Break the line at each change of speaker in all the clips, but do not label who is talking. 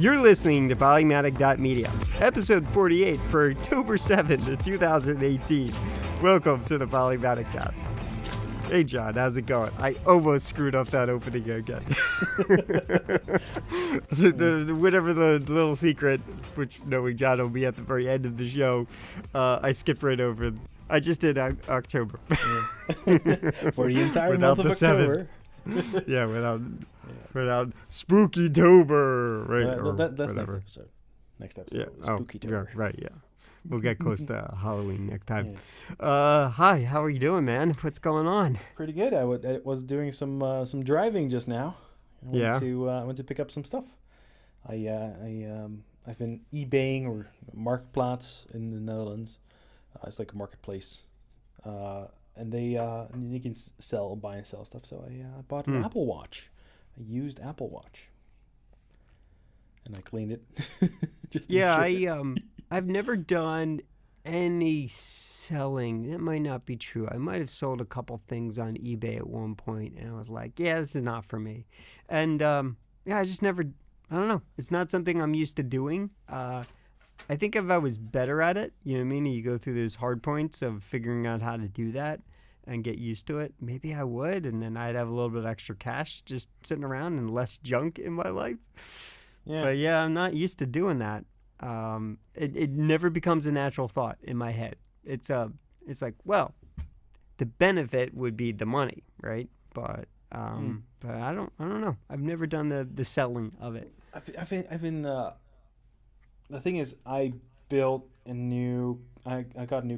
You're listening to Polymatic.media, episode 48 for October 7th, 2018. Welcome to the Polymaticast. Hey, John, how's it going? I almost screwed up that opening again. Whatever the little secret, which knowing John will be at the very end of the show, I skipped right over. I just did October.
For the entire month of October.
Yeah, without Spooky-tober, right?
That's next episode. Next episode.
Yeah.
Spooky-tober.
Yeah, right, yeah. We'll get close to Halloween next time. Yeah. Hi, how are you doing, man? What's going on?
Pretty good. I was doing some driving just now. I went to pick up some stuff. I've been eBaying or Marktplaats in the Netherlands. It's like a marketplace. And you can buy and sell stuff. So I bought an Apple Watch, a used Apple Watch, and I cleaned it.
I've never done any selling. That might not be true. I might have sold a couple things on eBay at one point, and I was like, yeah, this is not for me. And I just never. I don't know. It's not something I'm used to doing. I think if I was better at it, you know what I mean? You go through those hard points of figuring out how to do that and get used to it. Maybe I would, and then I'd have a little bit of extra cash just sitting around and less junk in my life. Yeah. But yeah, I'm not used to doing that. It never becomes a natural thought in my head. It's like, well, the benefit would be the money, right? But I don't know. I've never done the selling of it.
I've been. The thing is, I got a new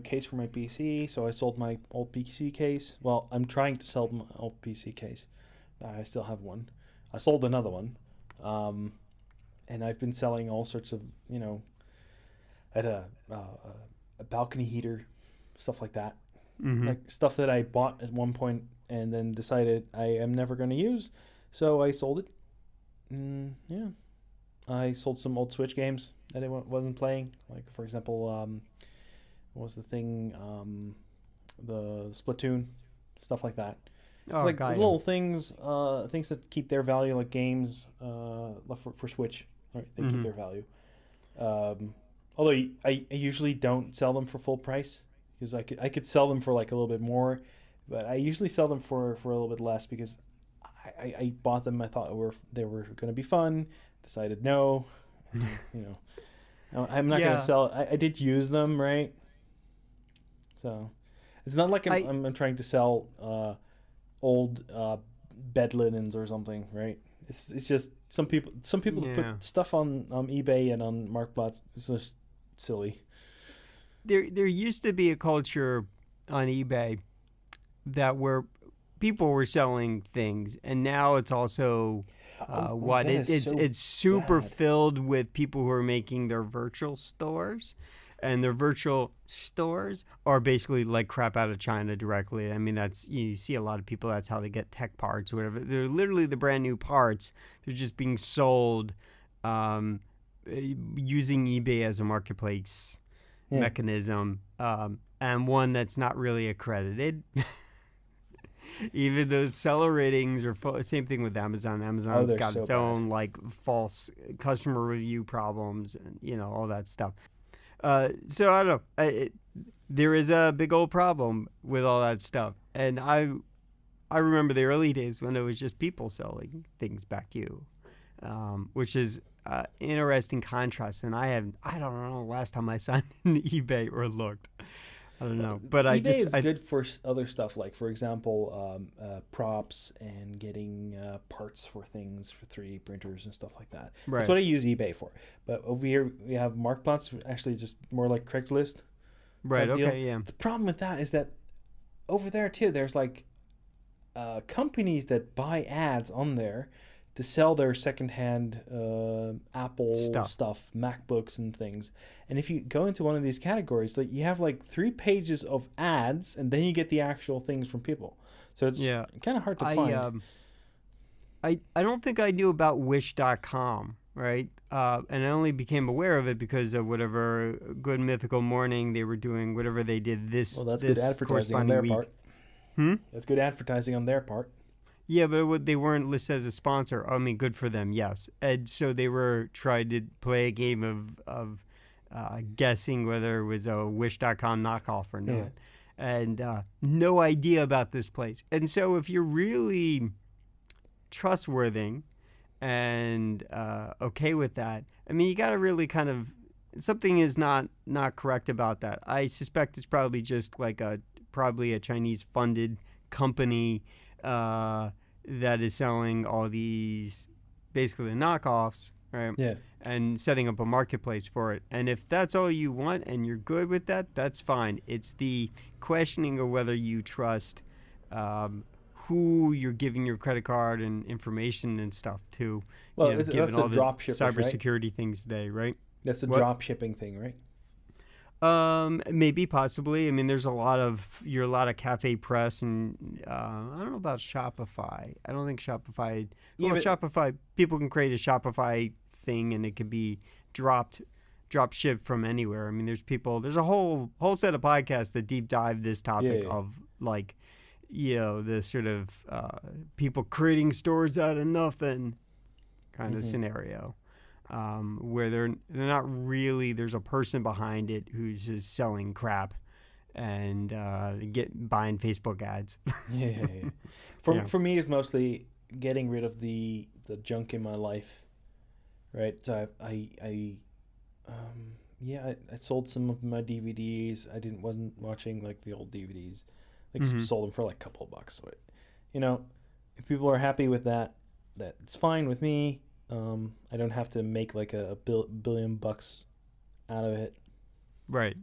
case for my PC, so I sold my old PC case. Well, I'm trying to sell my old PC case. I still have one. I sold another one. And I've been selling all sorts of, I had a balcony heater, stuff like that. Mm-hmm. Like stuff that I bought at one point and then decided I am never going to use. So I sold it. Yeah. I sold some old Switch games that I wasn't playing. Like, for example, what was the thing? The Splatoon, stuff like that. It's like little things that keep their value, like games for Switch. Right, they keep their value. Although I usually don't sell them for full price because I could sell them for like a little bit more, but I usually sell them for a little bit less because I bought them. I thought they were going to be fun. Decided no, I'm not going to sell. I did use them, right? So it's not like I'm trying to sell old bed linens or something, right? It's just some people put stuff on eBay and on Marktplaats. It's just silly.
There used to be a culture on eBay where people were selling things, and now it's also it's super filled with people who are making their virtual stores. And their virtual stores are basically like crap out of China directly. I mean, you see a lot of people, that's how they get tech parts or whatever. They're literally the brand new parts. They're just being sold using eBay as a marketplace mechanism, and one that's not really accredited. Even those seller ratings are same thing with Amazon. Amazon's got its own like false customer review problems and all that stuff. So I don't know. There is a big old problem with all that stuff, and I remember the early days when it was just people selling things back to you, which is interesting contrast. And I don't know last time I signed in eBay or looked. I don't know, but
eBay is good for other stuff, like for example, props and getting parts for things for 3D printers and stuff like that. Right. That's what I use eBay for. But over here we have Marktplaats, actually just more like Craigslist.
Right. Okay. Yeah.
The problem with that is that over there too, there's like companies that buy ads on there to sell their secondhand Apple stuff, MacBooks and things. And if you go into one of these categories, like you have like 3 pages of ads, and then you get the actual things from people. So it's kind of hard to find.
I don't think I knew about Wish.com, right? And I only became aware of it because of whatever Good Mythical Morning they were doing, whatever they did this.
Well, that's good advertising on their part. That's good advertising on their part.
Yeah, but they weren't listed as a sponsor. I mean, good for them, yes. And so they were trying to play a game of guessing whether it was a Wish.com knockoff or
Yeah.
not. And no idea about this place. And so if you're really trustworthy and okay with that, I mean, you got to really kind of something is not correct about that. I suspect it's probably just like probably a Chinese funded company that is selling all these basically knockoffs, right?
Yeah.
And setting up a marketplace for it. And if that's all you want and you're good with that, that's fine. It's the questioning of whether you trust who you're giving your credit card and information and stuff to,
Well,
given
that's the
all the
drop shippers, right?
cybersecurity things today, right?
That's the
What?
drop shipping thing, right?
Maybe, possibly. I mean, there's a lot of Cafe Press, and I don't know about Shopify. I don't think Shopify.
Yeah,
Well,
but-
Shopify, people can create a Shopify thing, and it can be drop shipped from anywhere. I mean, there's a whole set of podcasts that deep dive this topic
Yeah.
of like, the sort of people creating stores out of nothing kind of
Mhm.
scenario. Where they're not really, there's a person behind it who's just selling crap and buying Facebook ads.
Yeah.
Yeah.
For me, it's mostly getting rid of the junk in my life, right? So I sold some of my DVDs. Wasn't watching like the old DVDs. Like
Mhm.
sold them for like a couple of bucks. So if people are happy with that, that's fine with me. I don't have to make like a billion bucks out of it.
Right.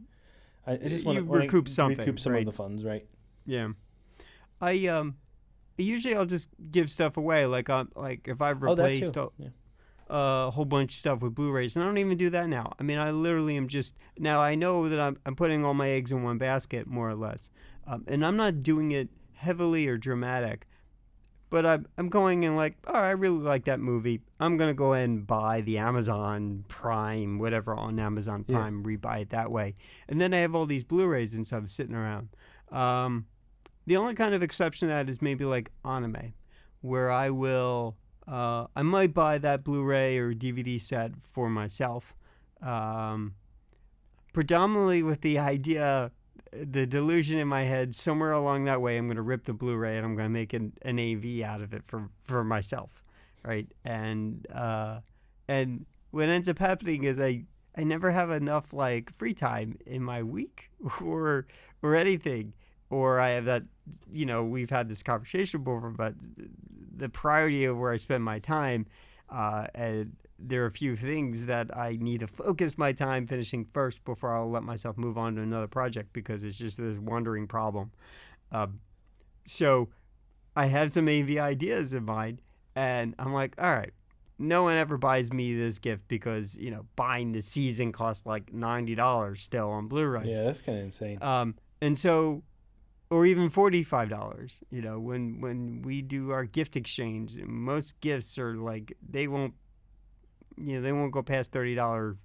I just
You
want to
recoup something,
recoup some
right.
of the funds, right?
Yeah. I usually I'll just give stuff away, like if I've
Oh, that
replaced
too. Yeah.
a whole bunch of stuff with Blu-rays, and I don't even do that now. I mean, I literally am just now. I know that I'm putting all my eggs in one basket, more or less, and I'm not doing it heavily or dramatic. But I'm going in like, oh, I really like that movie. I'm going to go ahead and buy the Amazon Prime, whatever on Amazon
Yeah.
Prime, rebuy it that way. And then I have all these Blu-rays and stuff sitting around. The only kind of exception to that is maybe like anime, where I might buy that Blu-ray or DVD set for myself. Predominantly with the idea, the delusion in my head, somewhere along that way, I'm going to rip the Blu-ray and I'm going to make an AV out of it for myself, right? And what ends up happening is I never have enough like free time in my week or anything, or I have that, we've had this conversation before, but the priority of where I spend my time, and there are a few things that I need to focus my time finishing first before I'll let myself move on to another project, because it's just this wandering problem. So I have some AV ideas in mind, and I'm like, all right, no one ever buys me this gift because, buying the season costs like $90 still on Blu-ray.
Yeah, that's kind of insane.
And so, or even $45, when we do our gift exchange, most gifts are like, they won't go past $30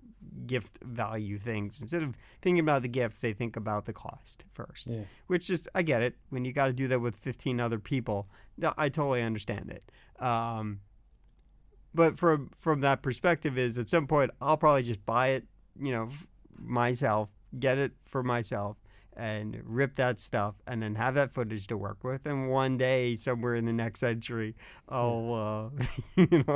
gift value things. Instead of thinking about the gift, they think about the cost first.
Yeah.
Which is, I get it. When you got to do that with 15 other people, I totally understand it. But from that perspective is, at some point, I'll probably just buy it, myself, get it for myself, and rip that stuff, and then have that footage to work with. And one day, somewhere in the next century, I'll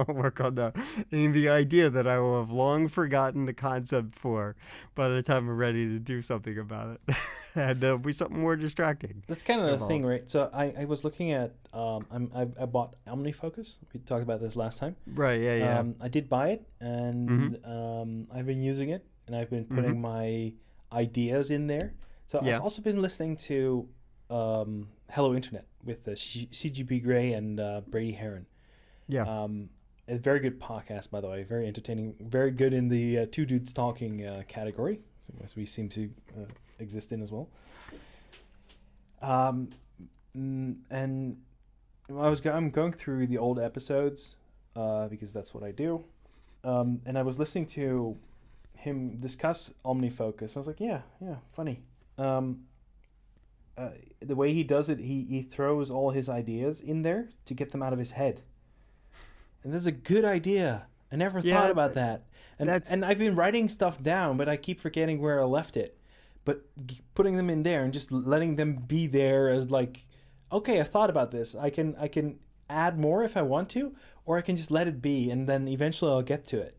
work on the idea that I will have long forgotten the concept for by the time I'm ready to do something about it. And there'll be something more distracting.
That's kind of the
involved.
thing, right? So I was looking at I bought OmniFocus. We talked about this last time.
Right, yeah.
I did buy it, and I've been using it, and I've been putting my ideas in there. So
Yeah.
I've also been listening to Hello Internet with CGP Grey and Brady Heron.
Yeah.
A very good podcast, by the way. Very entertaining. Very good in the two dudes talking category, as we seem to exist in as well. And I'm going through the old episodes because that's what I do. And I was listening to him discuss OmniFocus. I was like, yeah, funny. the way he does it, he throws all his ideas in there to get them out of his head. And that's a good idea. I never thought
Yeah,
about that. And
that's
and I've been writing stuff down, but I keep forgetting where I left it. But putting them in there and just letting them be there as like, okay, I thought about this. I can add more if I want to, or I can just let it be, and then eventually I'll get to it.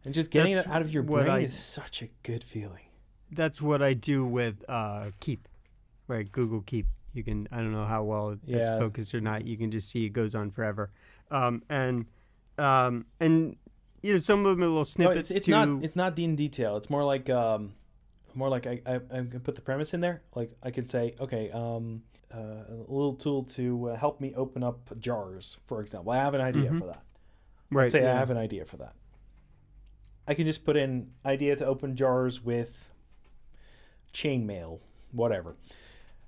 And just getting
that's
it out of your
what
brain
I
is such a good feeling.
that's what I do with Keep, right? Google Keep. You can, I don't know how well it's
Yeah.
focused or not. You can just see it goes on forever, and you know, some of them are little
No,
snippets
it's not
to.
it's not in detail. It's more like I can put the premise in there. Like I could say, okay, a little tool to help me open up jars, for example. I have an idea
Hmm.
for that. Let's
Right.
say I
Yeah.
have an idea for that. I can just put in idea to open jars with chainmail, whatever.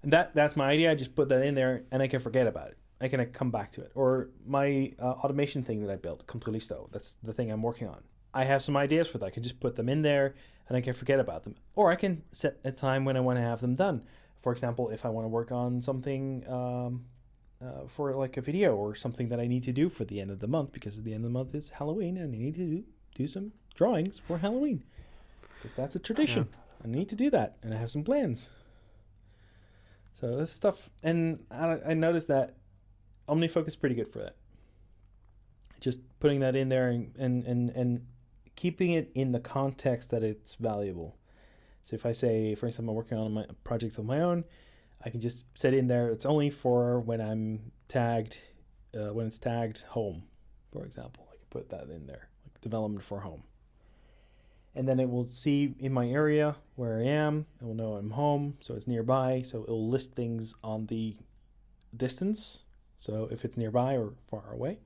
And that's my idea. I just put that in there, and I can forget about it. I can come back to it. Or my automation thing that I built, Controlisto. That's the thing I'm working on. I have some ideas for that. I can just put them in there, and I can forget about them. Or I can set a time when I want to have them done. For example, if I want to work on something for like a video or something that I need to do for the end of the month, because at the end of the month is Halloween, and I need to do some drawings for Halloween, because that's a
Yeah.
tradition. I need to do that, and I have some plans. So this stuff, and I noticed that OmniFocus is pretty good for that. Just putting that in there and keeping it in the context that it's valuable. So if I say, for example, I'm working on my projects of my own, I can just set in there. It's only for when I'm tagged, when it's tagged home, for example. I can put that in there, like development for home. And then it will see in my area where I am. It will know I'm home, so it's nearby. So it will list things on the distance. So if it's nearby or far away.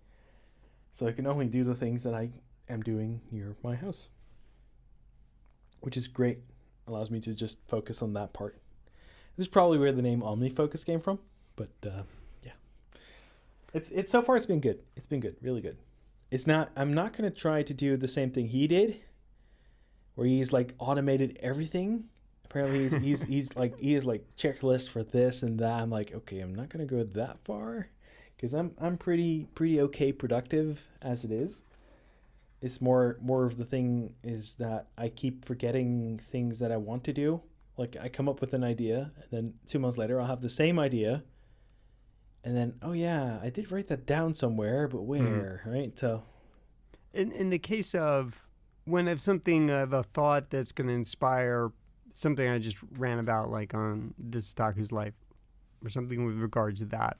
So I can only do the things that I am doing near my house, which is great. Allows me to just focus on that part. This is probably where the name OmniFocus came from, but yeah, it's so far it's been good. It's been good, really good. It's not. I'm not gonna try to do the same thing he did, where he's like automated everything. Apparently he's like he has like checklists for this and that. I'm like, okay, I'm not gonna go that far, because I'm pretty okay productive as it is. It's more of the thing is that I keep forgetting things that I want to do. Like I come up with an idea, and then 2 months later I'll have the same idea, and then oh yeah, I did write that down somewhere, but
Mm.
where? Right? So
In the case of when I have something of a thought that's going to inspire something I just ran about, like on This is Taku's Life, or something with regards to that,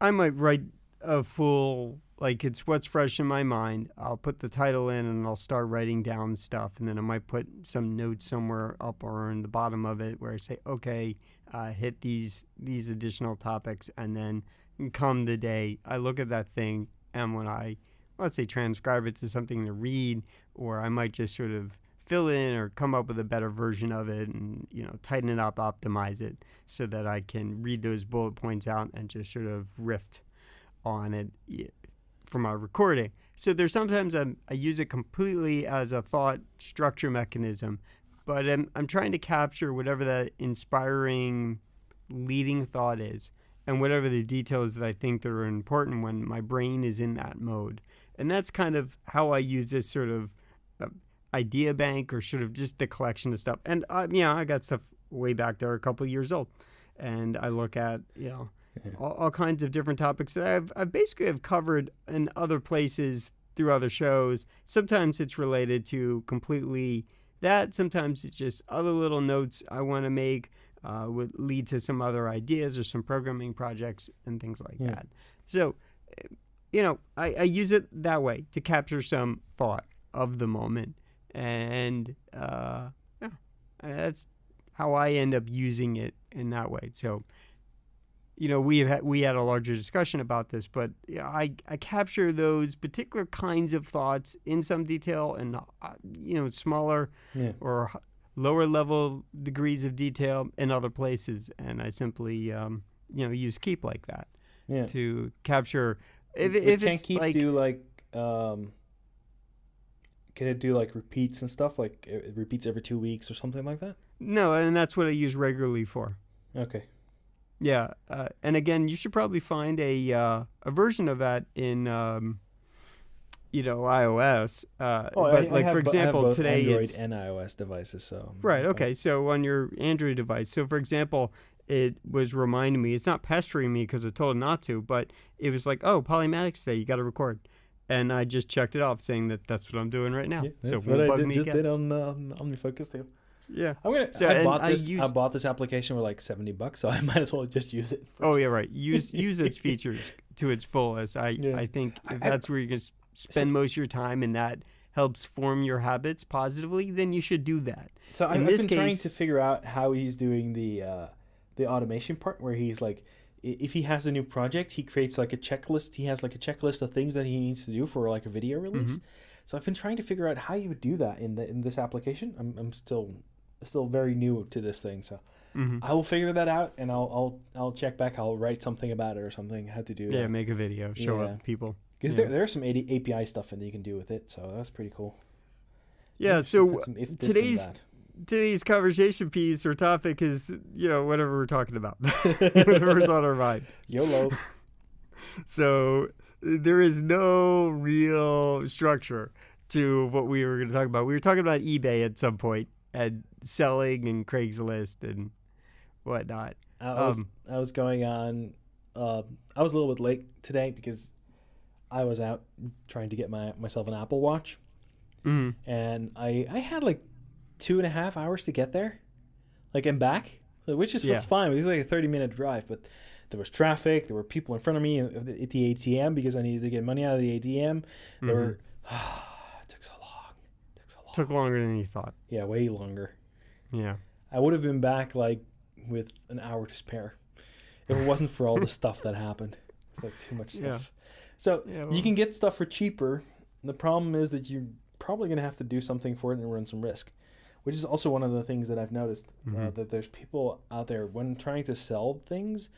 I might write a full, like it's what's fresh in my mind. I'll put the title in and I'll start writing down stuff. And then I might put some notes somewhere up or in the bottom of it where I say, okay, hit these additional topics. And then come the day, I look at that thing, and when I, let's say, transcribe it to something to read, or I might just sort of fill in or come up with a better version of it and, you know, tighten it up, optimize it so that I can read those bullet points out and just sort of riff on it for my recording. So there's sometimes I use it completely as a thought structure mechanism, but I'm trying to capture whatever that inspiring leading thought is and whatever the details that I think that are important when my brain is in that mode. And that's kind of how I use this sort of idea bank, or sort of just the collection of stuff. And yeah, I got stuff way back there, a couple of years old, and I look at, you know,
yeah.
all kinds of different topics that I've basically have covered in other places through other shows. Sometimes it's related to completely that. Sometimes it's just other little notes I want to make, would lead to some other ideas or some programming projects and things like
Yeah.
that. So, you know, I use it that way to capture some thought of the moment. And yeah, that's how I end up using it in that way. So, you know, we had a larger discussion about this, but yeah, I capture those particular kinds of thoughts in some detail, and you know, smaller
Yeah.
or lower level degrees of detail in other places, and I simply you know, use Keep like that
Yeah.
to capture
But
if
can't
it's
keep
like.
do like can it do like repeats and stuff? Like it repeats every 2 weeks or something like that?
No, and that's what I use regularly for.
Okay.
Yeah, and again, you should probably find a version of that in iOS.
Oh,
But like for
I have
example,
both
today
Android
it's
and iOS devices, so
right.
I'm fine.
Okay, so on your Android device. So for example, it was reminding me. It's not pestering me because I told it not to, but it was like, oh, Polymatics Day, you got to record, and I just checked it off, saying that that's what I'm doing right now.
Yeah,
So it
that's what
won't
I
bug
did
me
just
again.
did on OmniFocus too.
Yeah. So
I
and
bought
I
this. I
use.
bought this application for like $70, so I might as well just use it
Oh
first.
yeah, right. Use its features to its fullest.
Yeah.
I think if
I
that's where you're gonna
so,
spend most of your time and that helps form your habits positively, then you should do that.
so
In
I've
this
been trying to
case,
figure out how he's doing the automation part, where he's like, if he has a new project, he creates like a checklist. He has like a checklist of things that he needs to do for like a video release.
mhm.
So I've been trying to figure out how you would do that in this application. I'm still very new to this thing, so
Mhm.
I will figure that out, and I'll check back. I'll write something about it or something. How to do
Yeah,
that?
make a video, show
Yeah,
up people.
because
Yeah.
there's some API stuff that you can do with it, so that's pretty cool.
Yeah,
Interesting.
so
Had some if this then
today's
that.
today's conversation piece or topic is, whatever we're talking about. Whatever's on our mind.
YOLO.
So there is no real structure to what we were going to talk about. We were talking about eBay at some point and selling and Craigslist and whatnot.
I was
Um,
I was going on. I was a little bit late today because I was out trying to get myself an Apple Watch,
mhm.
and I had like 2.5 hours to get there, like and back, which is
Yeah.
was fine. It was like a 30-minute drive, but there was traffic. There were people in front of me at the ATM because I needed to get money out of the ATM. There
Mhm.
were it took so long. It took so long.
Took longer than you thought.
Yeah, way longer.
Yeah.
I would have been back like with an hour to spare if it wasn't for all the stuff that happened. It's like too much
Yeah.
stuff. So
Yeah.
you can get stuff for cheaper. The problem is that you're probably going to have to do something for it and run some risk, which is also one of the things that I've noticed,
Mhm.
that there's people out there when trying to sell things,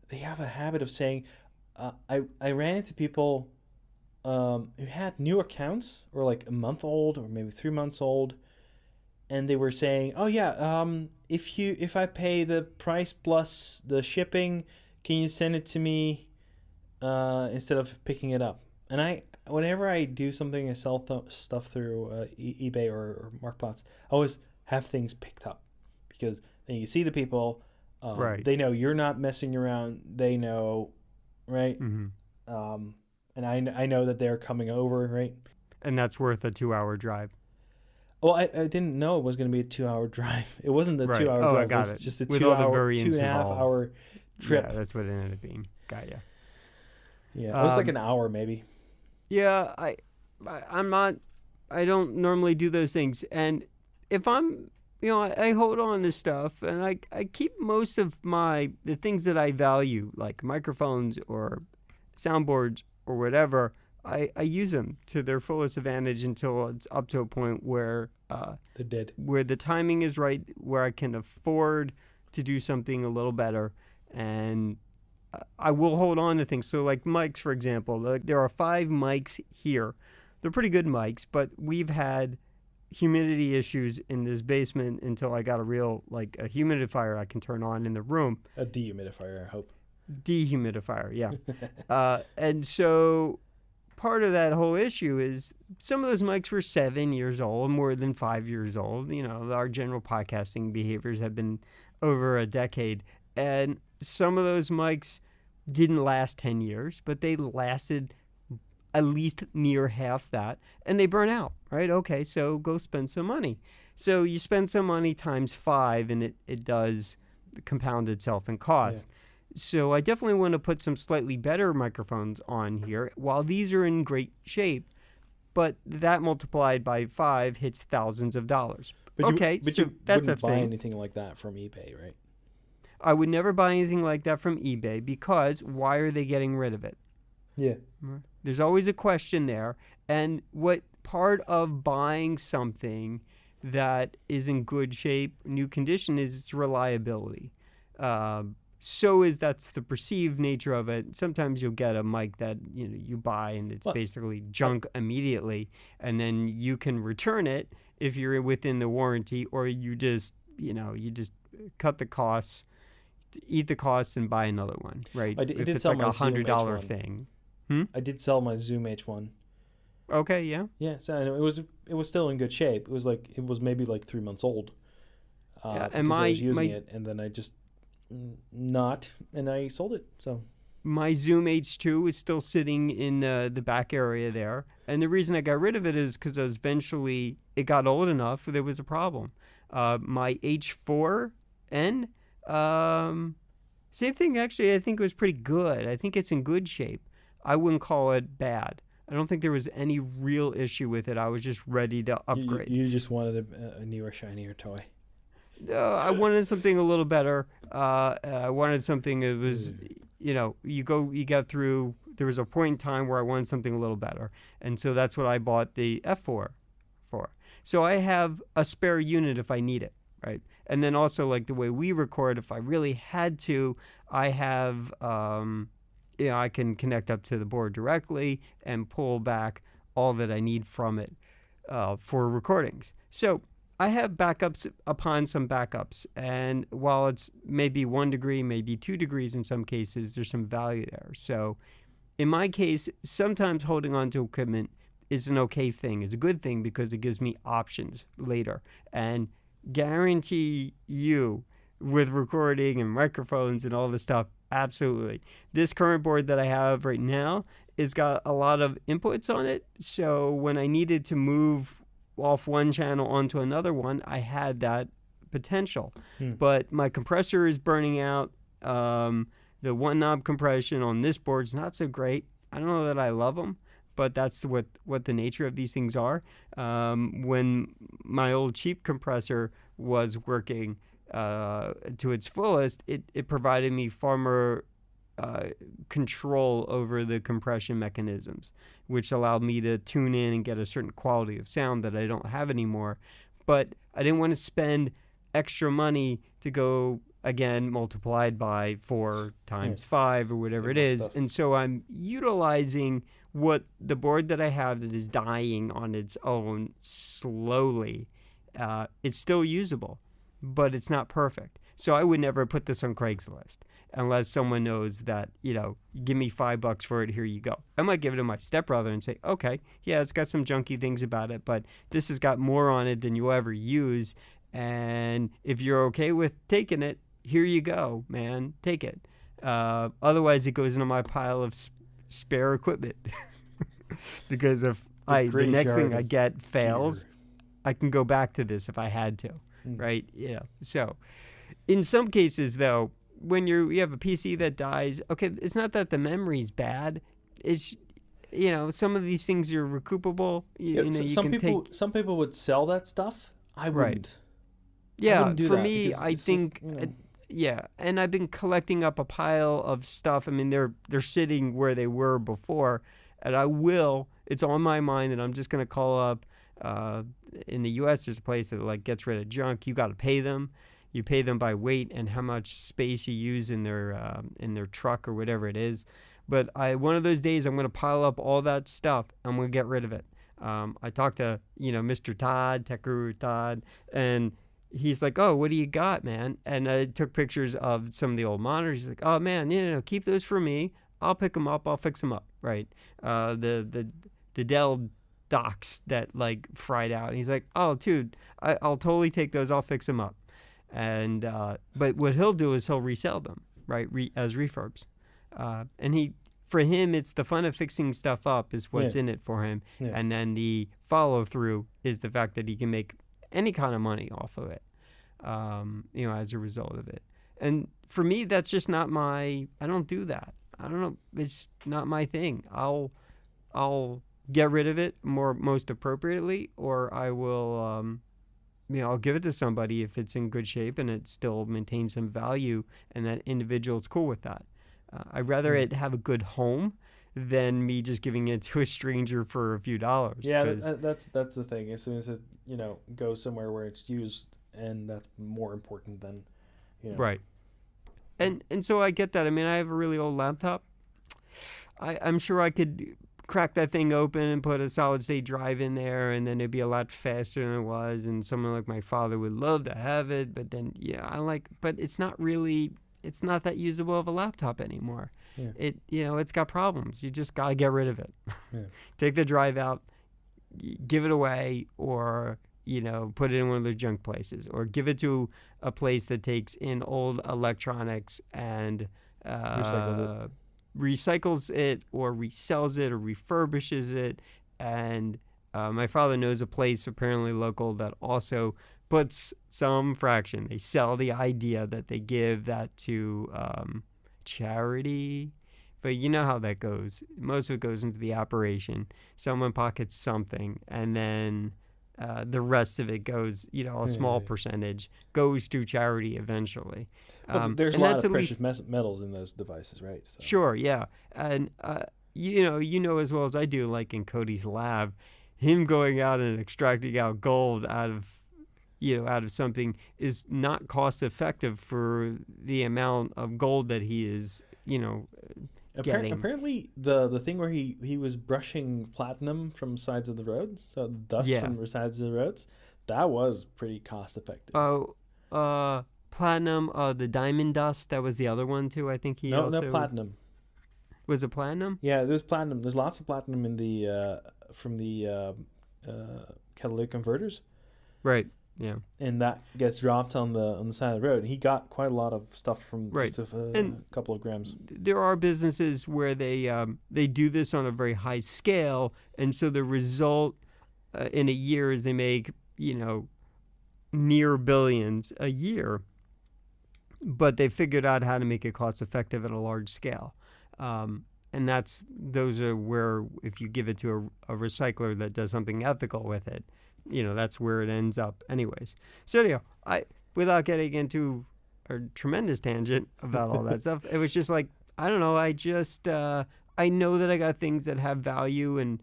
they have a habit of saying, I ran into people who had new accounts or like a month old or maybe 3 months old, and they were saying, "Oh yeah, if I pay the price plus the shipping, can you send it to me instead of picking it up?" And whenever I do something, I sell stuff through eBay or Marketplace, I always have things picked up because then you see the people,
Right.
they know you're not messing around. They know, right?
Mhm.
And I know that they're coming over, right?
And that's worth a 2-hour drive.
Well, I didn't know it was going to be a 2 hour drive. It wasn't a
Right.
2 hour
Oh, I
drive. It
got
was
it.
just a
With
two
all the
hour,
variance
2.5
involved.
hour trip.
Yeah, that's what it ended up being. Got ya.
Yeah, it was like
Um,
an hour maybe.
Yeah, I'm not. I don't normally do those things, and if I'm, I hold on to stuff, and I keep most of the things that I value, like microphones or soundboards or whatever. I use them to their fullest advantage until it's up to a point
They did.
where the timing is right, where I can afford to do something a little better, and I will hold on to things. So, like mics, for example, there are 5 mics here. They're pretty good mics, but we've had humidity issues in this basement until I got a real, like a humidifier I can turn on in the room.
A dehumidifier, I hope.
Dehumidifier, yeah. And so part of that whole issue is some of those mics were 7 years old, more than 5 years old. Our general podcasting behaviors have been over a decade. And some of those mics didn't last 10 years, but they lasted at least near half that, and they burn out, right? Okay, so go spend some money. So you spend some money times 5, and it does compound itself in cost.
Yeah.
So I definitely want to put some slightly better microphones on here. While these are in great shape, but that multiplied by 5 hits thousands of dollars.
But
Okay,
but
so
you
that's a
wouldn't buy
thing.
anything like that from eBay, right?
I would never buy anything like that from eBay because why are they getting rid of it?
Yeah.
There's always a question there. And what part of buying something that is in good shape, new condition, is its reliability. That's the perceived nature of it. Sometimes you'll get a mic that you buy and it's
Well,
basically junk immediately, and then you can return it if you're within the warranty, or you just cut the costs, eat the cost and buy another one, right?
I
If
did
it's
sell
like
my
a
Zoom
$100
H1.
thing. Hmm?
I did sell my Zoom H1.
Okay, yeah.
Yeah, so it was still in good shape. It was maybe like 3 months old,
Yeah, and
because I was using
my
it, and then I just not, and I sold it. So
my Zoom H2 is still sitting in the back area there. And the reason I got rid of it is because eventually it got old enough there was a problem. My H4N, same thing actually, I think it was pretty good. I think it's in good shape. I wouldn't call it bad. I don't think there was any real issue with it. I was just ready to upgrade.
you just wanted a newer, shinier toy.
I wanted something a little better. I wanted something that was,
Mm.
you got through. There was a point in time where I wanted something a little better, and so that's what I bought the F4 for. So I have a spare unit if I need it, right? And then also like the way we record, if I really had to, I have, I can connect up to the board directly and pull back all that I need from it for recordings. So I have backups upon some backups, and while it's maybe 1 degree, maybe 2 degrees in some cases, there's some value there. So in my case, sometimes holding on to equipment is an okay thing, is a good thing because it gives me options later. And guarantee you, with recording and microphones and all this stuff, absolutely. This current board that I have right now has got a lot of inputs on it. So when I needed to move off one channel onto another one, I had that potential.
Hmm.
But my compressor is burning out. The one knob compression on this board is not so great. I don't know that I love them, but that's what the nature of these things are. When my old cheap compressor was working to its fullest, it provided me far more control over the compression mechanisms, which allowed me to tune in and get a certain quality of sound that I don't have anymore. But I didn't want to spend extra money to go again multiplied by 4 times 5 or whatever it is.
Stuff.
And so I'm utilizing what the board that I have that is dying on its own slowly. It's still usable, but it's not perfect. So I would never put this on Craigslist unless someone knows that, give me $5 for it, here you go. I might give it to my stepbrother and say, okay, yeah, it's got some junky things about it, but this has got more on it than you'll ever use. And if you're okay with taking it, here you go, man, take it. Otherwise, it goes into my pile of spare equipment. Because if the next thing I get fails, I can go back to this if I had to, right? So in some cases, though, when you have a PC that dies, okay, it's not that the memory's bad. It's, some of these things are recoupable.
Some people would sell that stuff. I wouldn't.
Right. Yeah,
I wouldn't do
for
that
me, I think, yeah, and I've been collecting up a pile of stuff. I mean, they're sitting where they were before, and it's on my mind that I'm just going to call up. In the U.S., there's a place that gets rid of junk. You got to pay them. You pay them by weight and how much space you use in their truck or whatever it is. But one of those days I'm going to pile up all that stuff. I'm going to get rid of it. I talked to Mr. Todd, Tech Guru Todd, and he's like, "Oh, what do you got, man?" And I took pictures of some of the old monitors. He's like, "Oh man, keep those for me. I'll pick them up. I'll fix them up." Right? The Dell docks that fried out. And he's like, "Oh, dude, I'll totally take those. I'll fix them up." And but what he'll do is he'll resell them, right, as refurbs. And for him, it's the fun of fixing stuff up is what's in it for him. Yeah. And then the follow through is the fact that he can make any kind of money off of it, as a result of it. And for me, that's just not I don't do that. I don't know. It's not my thing. I'll get rid of it most appropriately, or I will, I'll give it to somebody if it's in good shape and it still maintains some value and that individual's cool with that. I'd rather it have a good home than me just giving it to a stranger for a few dollars.
Yeah, that's the thing. As soon as it goes somewhere where it's used, and that's more important than
right. And so I get that. I mean, I have a really old laptop. I'm sure I could crack that thing open and put a solid state drive in there, and then it'd be a lot faster than it was, and someone like my father would love to have it. But then but it's not really it's not that usable of a laptop anymore.
Yeah.
It's got problems. You just got to get rid of it.
Yeah.
Take the drive out, give it away, or put it in one of those junk places, or give it to a place that takes in old electronics and recycles it or resells it or refurbishes it. And my father knows a place apparently local that also puts some fraction. They sell the idea that they give that to charity. But you know how that goes. Most of it goes into the operation. Someone pockets something, and then the rest of it goes, a small percentage goes to charity eventually.
Well, there's a
and
lot
that's
of
at
precious
least,
metals in those devices, right? So.
sure, yeah. And, as well as I do, like in Cody's lab, him going out and extracting out gold out of something is not cost effective for the amount of gold that he is, getting.
Apparently, the thing where he was brushing platinum from sides of the roads, so dust from the sides of the roads, that was pretty cost effective.
Platinum, the diamond dust, that was the other one too. I think
no platinum.
Was it platinum?
Yeah, there's platinum. There's lots of platinum in the from the catalytic converters.
Right. Yeah.
And that gets dropped on the side of the road. He got quite a lot of stuff from just a couple of grams.
There are businesses where they do this on a very high scale, and so the result in a year is they make near billions a year, but they figured out how to make it cost effective at a large scale. And those are where, if you give it to a recycler that does something ethical with it, that's where it ends up anyways. So anyhow, without getting into a tremendous tangent about all that stuff, it was just like, I don't know, I know that I got things that have value and,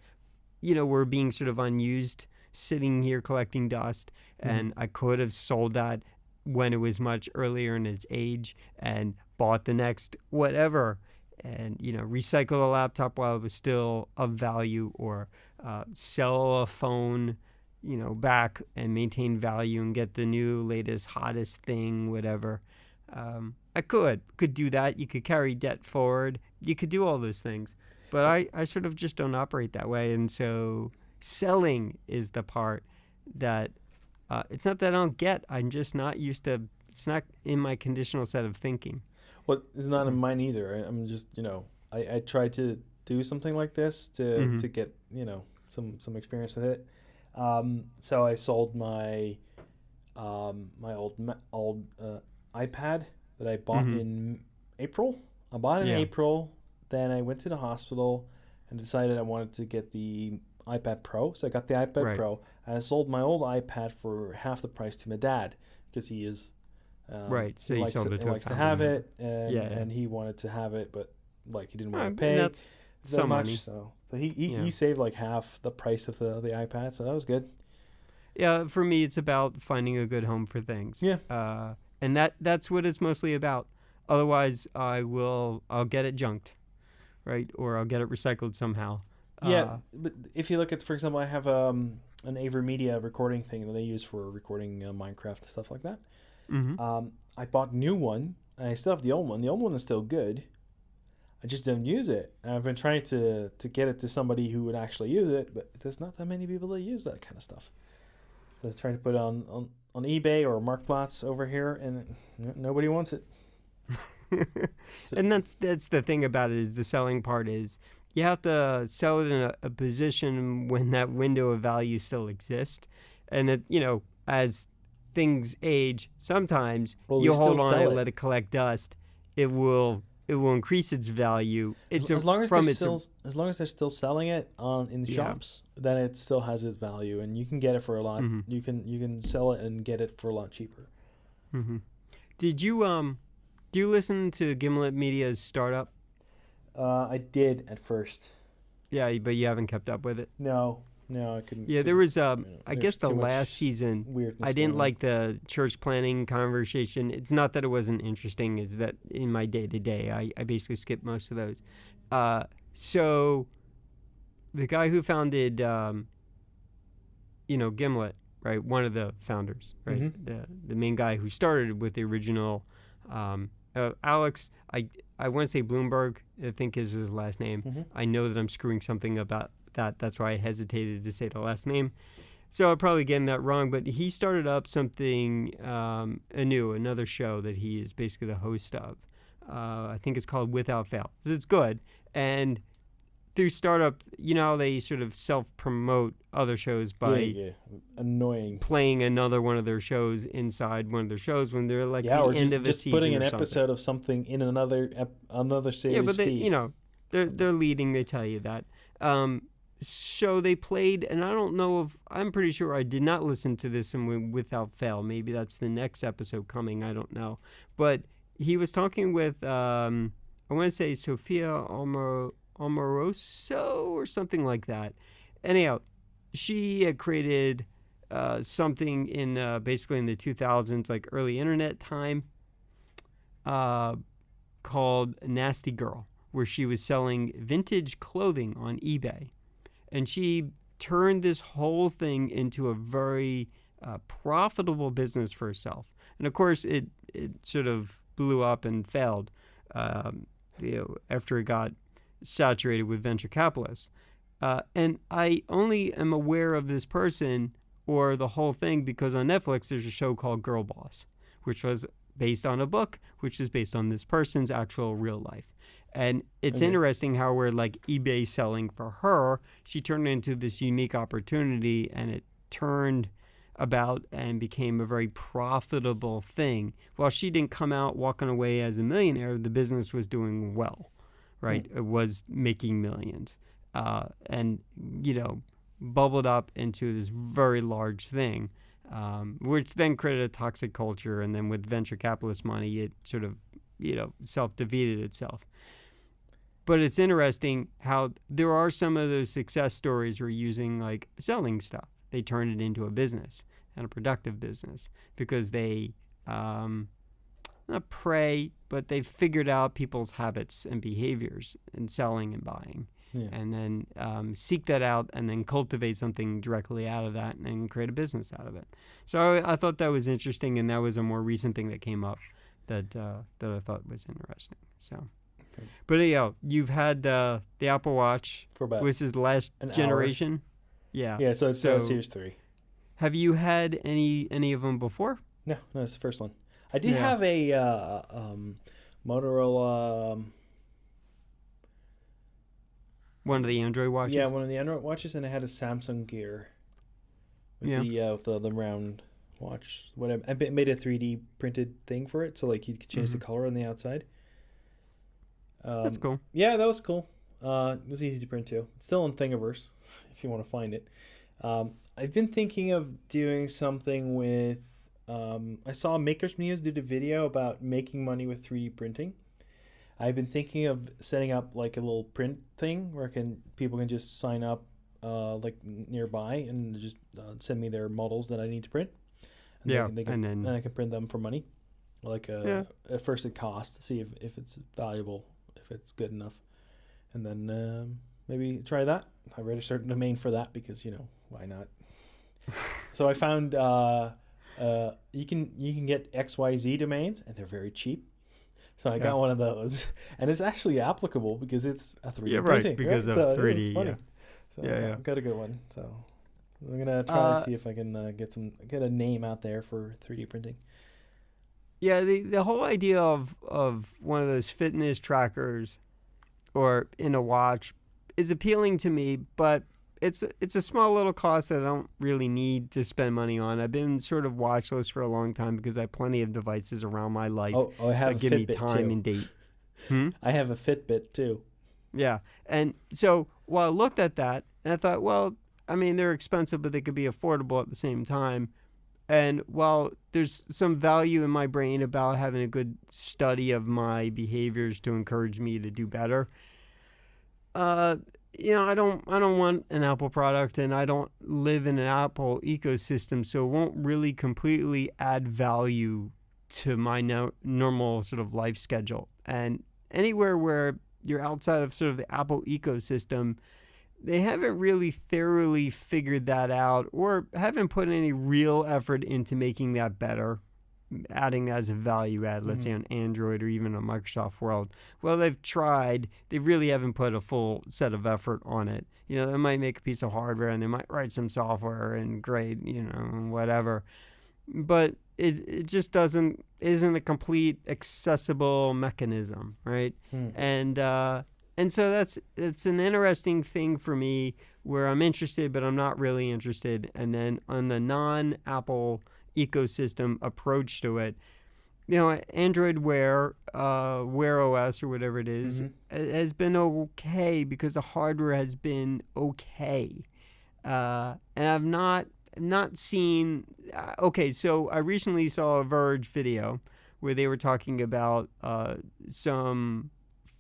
were being sort of unused, sitting here collecting dust, and I could have sold that when it was much earlier in its age and bought the next whatever, and recycle a laptop while it was still of value, or sell a phone back and maintain value and get the new latest hottest thing, whatever. I could do that. You could carry debt forward. You could do all those things, but I sort of just don't operate that way. And so selling is the part that it's not that I don't get. I'm just not used to. It's not in my conditional set of thinking.
Well, it's not in mine either. I'm just, I try to do something like this to get, some experience with it. So I sold my my old iPad that I bought in April. I bought it in April. Then I went to the hospital and decided I wanted to get the iPad Pro. So I got the iPad Pro. And I sold my old iPad for half the price to my dad because he is
so he
likes to have it, and he wanted to have it, but he didn't want to pay
that's
so much.
Money.
So he saved half the price of the iPad, so that was good.
Yeah, for me, it's about finding a good home for things.
Yeah,
and that's what it's mostly about. Otherwise, I'll get it junked, right, or I'll get it recycled somehow.
Yeah, but if you look at, for example, I have an AverMedia recording thing that I use for recording Minecraft and stuff like that. I bought a new one, and I still have the old one. The old one is still good. I just don't use it. And I've been trying to get it to somebody who would actually use it, but there's not that many people that use that kind of stuff. So I was trying to put it on eBay or Marktplaats over here, and nobody wants it.
And that's the thing about it, is the selling part is you have to sell it in a position when that window of value still exists. And it, as things age, sometimes you hold on and let it collect dust. It will increase its value. As long as
they're still selling it in the shops, then it still has its value, and you can get it for a lot. You can sell it and get it for a lot cheaper.
Did you do you listen to Polymatic.media's startup?
I did at first.
Yeah, but you haven't kept up with it.
No, I couldn't.
Yeah, there was I guess the last season
weirdness
I didn't like the church planning conversation. It's not that it wasn't interesting, it's that in my day-to-day I basically skipped most of those. So the guy who founded Gimlet, right? One of the founders, right? The main guy who started with the original Alex, I want to say Bloomberg, I think is his last name.
Mm-hmm.
I know that I'm screwing something about that. That's why I hesitated to say the last name. So I'm probably getting that wrong, but he started up something anew, another show that he is basically the host of. I think it's called Without Fail. It's good. And through startup, you know how they sort of self-promote other shows by
annoying
playing another one of their shows inside one of their shows when they're like
or
the end of a
just
season
putting an
or something.
episode of something in another series.
Yeah, but they,
feed.
they're leading. They tell you that. So they played, and I don't know if I'm pretty sure I did not listen to this and Without Fail. Maybe that's the next episode coming. I don't know, but he was talking with I want to say Sophia Amoroso or something like that. Anyhow, she had created something in basically in the 2000s, like early internet time, called Nasty Girl, where she was selling vintage clothing on eBay. And she turned this whole thing into a very profitable business for herself. And of course, it sort of blew up and failed after it got saturated with venture capitalists. And I only am aware of this person or the whole thing because on Netflix there's a show called Girl Boss, which was based on a book, which is based on this person's actual real life. And it's interesting how we're like eBay selling for her. She turned it into this unique opportunity, and it turned about and became a very profitable thing. While she didn't come out walking away as a millionaire, the business was doing well, right? It was making millions. And, bubbled up into this very large thing, which then created a toxic culture. And then with venture capitalist money, it sort of, self-defeated itself. But it's interesting how there are some of those success stories where using like selling stuff, they turn it into a business and a productive business because they not prey, but they've figured out people's habits and behaviors in selling and buying. Yeah. And then seek that out and then cultivate something directly out of that and create a business out of it. So I thought that was interesting, and that was a more recent thing that came up that I thought was interesting. So. But you've had the Apple Watch
for about
this is the last generation.
Hour.
Yeah.
Yeah, so it's Series 3.
Have you had any of them before?
No, it's the first one. I did have a Motorola.
One of the Android watches?
Yeah, one of the Android watches, and I had a Samsung Gear with the round watch. Whatever. I made a 3D printed thing for it, so like you could change the color on the outside.
That's cool.
Yeah, that was cool. It was easy to print too. It's still in Thingiverse, if you want to find it. I've been thinking of doing something with. I saw Makers Muse did a video about making money with 3D printing. I've been thinking of setting up like a little print thing where people can just sign up like nearby and just send me their models that I need to print. And then I can print them for money. Like at first it costs to see if it's valuable, if it's good enough, and then maybe try that. I registered a domain for that because why not? So I found you can get XYZ domains and they're very cheap. So I got one of those, and it's actually applicable because it's a 3D printing.
Because of
so
3D.
Funny. So I've got a good one. So I'm gonna try to see if I can get a name out there for 3D printing.
Yeah, the whole idea of one of those fitness trackers or in a watch is appealing to me, but it's a small little cost that I don't really need to spend money on. I've been sort of watchless for a long time because I have plenty of devices around my life
I have
that give me time
too.
and date.
I have a Fitbit too.
Yeah, and so I looked at that and I thought, well, I mean, they're expensive, but they could be affordable at the same time. And while there's some value in my brain about having a good study of my behaviors to encourage me to do better, I don't want an Apple product, and I don't live in an Apple ecosystem, so it won't really completely add value to my normal sort of life schedule. And anywhere where you're outside of sort of the Apple ecosystem, they haven't really thoroughly figured that out or haven't put any real effort into making that better. adding that as a value add, let's say on Android or even a Microsoft world. Well, they've tried. They really haven't put a full set of effort on it. They might make a piece of hardware and they might write some software and grade, whatever. But it just isn't a complete accessible mechanism, right? And so it's an interesting thing for me where I'm interested, but I'm not really interested. And then on the non-Apple ecosystem approach to it, Android Wear, Wear OS or whatever it is, has been okay because the hardware has been okay. And I've not seen. Okay, so I recently saw a Verge video where they were talking about some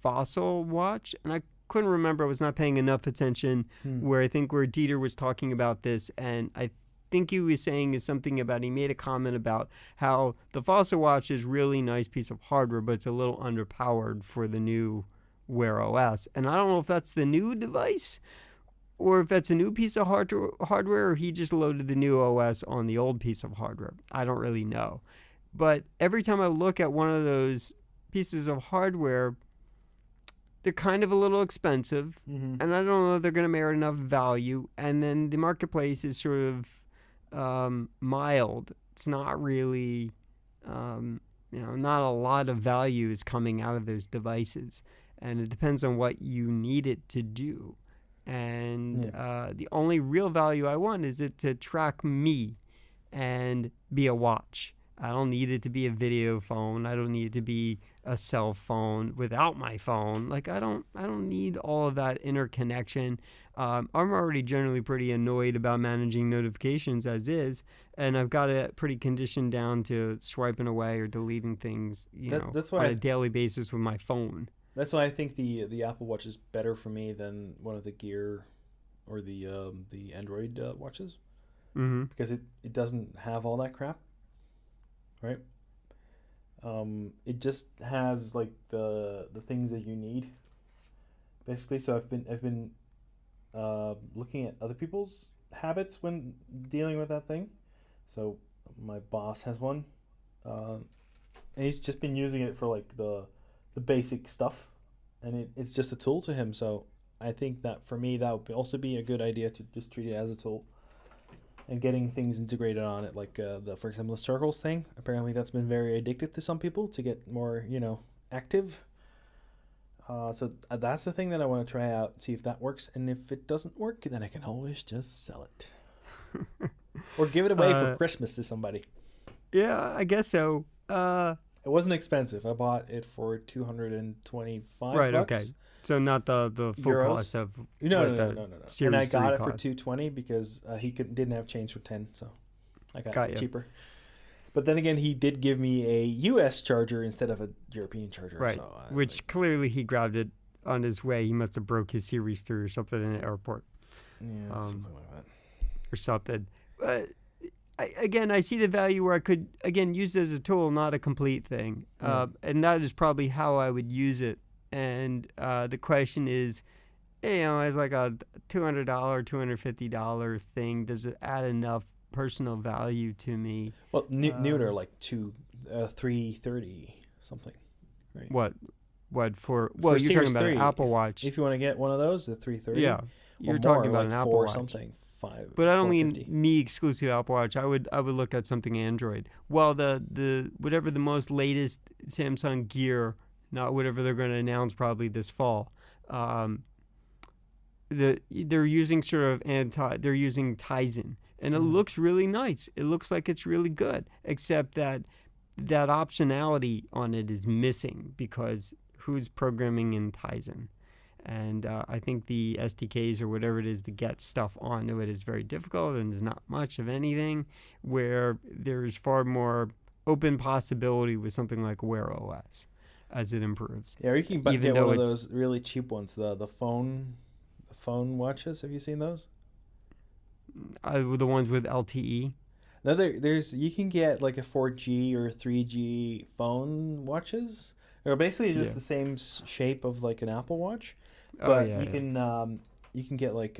Fossil watch, and I couldn't remember. I was not paying enough attention. Where Dieter was talking about this, and I think he was saying is something about, he made a comment about how the Fossil watch is really nice piece of hardware, but it's a little underpowered for the new Wear OS. And I don't know if that's the new device or if that's a new piece of hardware, or he just loaded the new OS on the old piece of hardware. I don't really know. But every time I look at one of those pieces of hardware, they're kind of a little expensive, and I don't know if they're going to merit enough value. And then the marketplace is sort of mild. It's not really, not a lot of value is coming out of those devices, and it depends on what you need it to do. And the only real value I want is it to track me and be a watch. I don't need it to be a video phone. I don't need it to be a cell phone without my phone. Like I don't need all of that interconnection. I'm already generally pretty annoyed about managing notifications as is, and I've got it pretty conditioned down to swiping away or deleting things,
that's
on a daily basis with my phone.
That's why I think the Apple Watch is better for me than one of the Gear or the Android watches, because it doesn't have all that crap, right? It just has like the things that you need, basically. So I've been looking at other people's habits when dealing with that thing. So my boss has one, and he's just been using it for like the basic stuff, and it's just a tool to him. So I think that for me that would also be a good idea to just treat it as a tool, and getting things integrated on it, like for example the circles thing. Apparently that's been very addictive to some people to get more active. So that's the thing that I want to try out, see if that works, and if it doesn't work, then I can always just sell it or give it away for Christmas to somebody.
Yeah, I guess so.
It wasn't expensive. I bought it for $225.
Right. Okay. So not the full
Euros?
cost of
No.
Series
And I got
3
it for
cost.
$220 because he didn't have change for 10, so I got
Got
it
you.
cheaper. But then again, he did give me a U.S. charger instead of a European charger.
Right.
So
Which clearly he grabbed it on his way. He must have broke his Series 3 or something in the airport.
Yeah, something like that.
Or something. But I see the value where I could, again, use it as a tool, not a complete thing. And that is probably how I would use it. And the question is, as like a $200, $250 thing, does it add enough personal value to me?
Well, new are like $330 something, right?
What for?
For
You're talking
Series
about
3,
an Apple Watch.
If you want to get one of those, the $330.
Yeah, you're talking about an Apple Watch.
Something. 5.
But I don't mean
$450.
me exclusive Apple Watch. I would look at something Android. Well, the whatever the most latest Samsung Gear, not whatever they're going to announce probably this fall. They're using they're using Tizen, and it looks really nice. It looks like it's really good, except that optionality on it is missing because who's programming in Tizen? And I think the SDKs or whatever it is to get stuff onto it is very difficult, and there's not much of anything, where there's far more open possibility with something like Wear OS as it improves.
Yeah, or you can
Even
get
though
one of
it's-
those really cheap ones, the phone watches. Have you seen those?
The ones with LTE.
No, there's you can get like a 4G or 3G phone watches. They're basically just the same shape of like an Apple Watch, but you can get like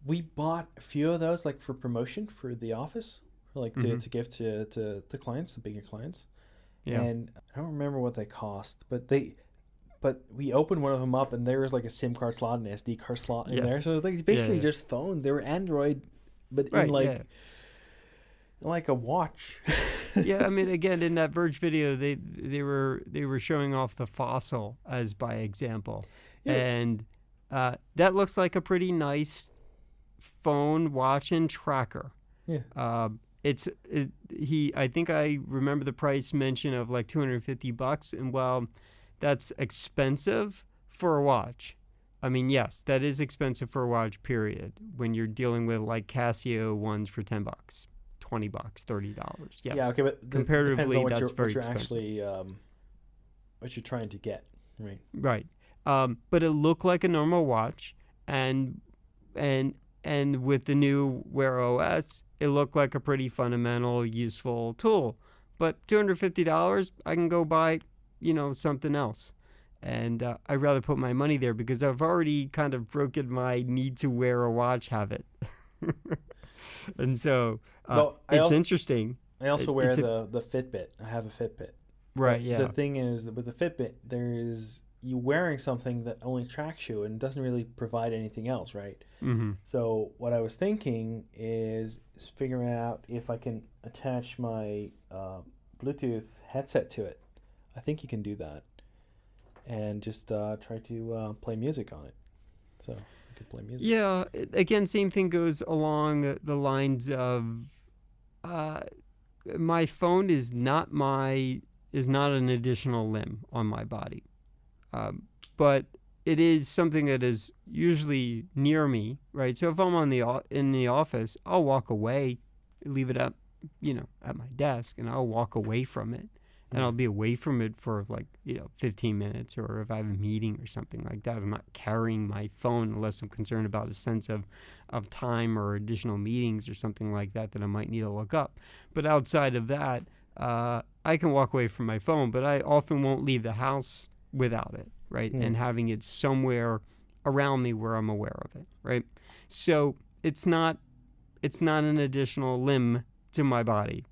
we bought a few of those like for promotion for the office, like
Mm-hmm.
to give to clients, the bigger clients.
Yeah.
And I don't remember what they cost, but we opened one of them up and there was like a SIM card slot and an SD card slot in
Yeah.
there. So it was like
Yeah.
basically
Yeah.
just phones. They were Android, but in
Right. Yeah.
like a watch.
Yeah, I mean, again, in that Verge video, they were showing off the Fossil as by example,
Yeah.
and that looks like a pretty nice phone, watch, and tracker.
Yeah.
I think I remember the price mention of like $250, and while that's expensive for a watch, I mean, yes, that is expensive for a watch. Period. When you're dealing with like Casio ones for $10. $20, $30. Yes.
Yeah. Okay, but depends
Comparatively,
on
that's very
what you're
expensive.
actually what you're trying to get, right?
Right. But it looked like a normal watch, and and and with the new Wear OS, it looked like a pretty fundamental, useful tool. But $250, I can go buy, something else. And I'd rather put my money there because I've already kind of broken my need to wear a watch habit. And so
Well,
it's interesting.
I also wear
It's a,
the Fitbit. I have a Fitbit.
right,
But
yeah.
the thing is that with the Fitbit, there's you wearing something that only tracks you and doesn't really provide anything else, right?
Mm-hmm.
So what I was thinking is figuring out if I can attach my Bluetooth headset to it. I think you can do that, and just try to play music on it. So you can play music.
Yeah, again, same thing goes along the lines of uh, my phone is not an additional limb on my body, but it is something that is usually near me, right? So if I'm in the office, I'll walk away, leave it up, at my desk, and I'll walk away from it. And I'll be away from it for 15 minutes, or if I have a meeting or something like that. I'm not carrying my phone unless I'm concerned about a sense of time or additional meetings or something like that I might need to look up. But outside of that, I can walk away from my phone, but I often won't leave the house without it, right?
Mm.
And having it somewhere around me where I'm aware of it, right? So it's not an additional limb to my body,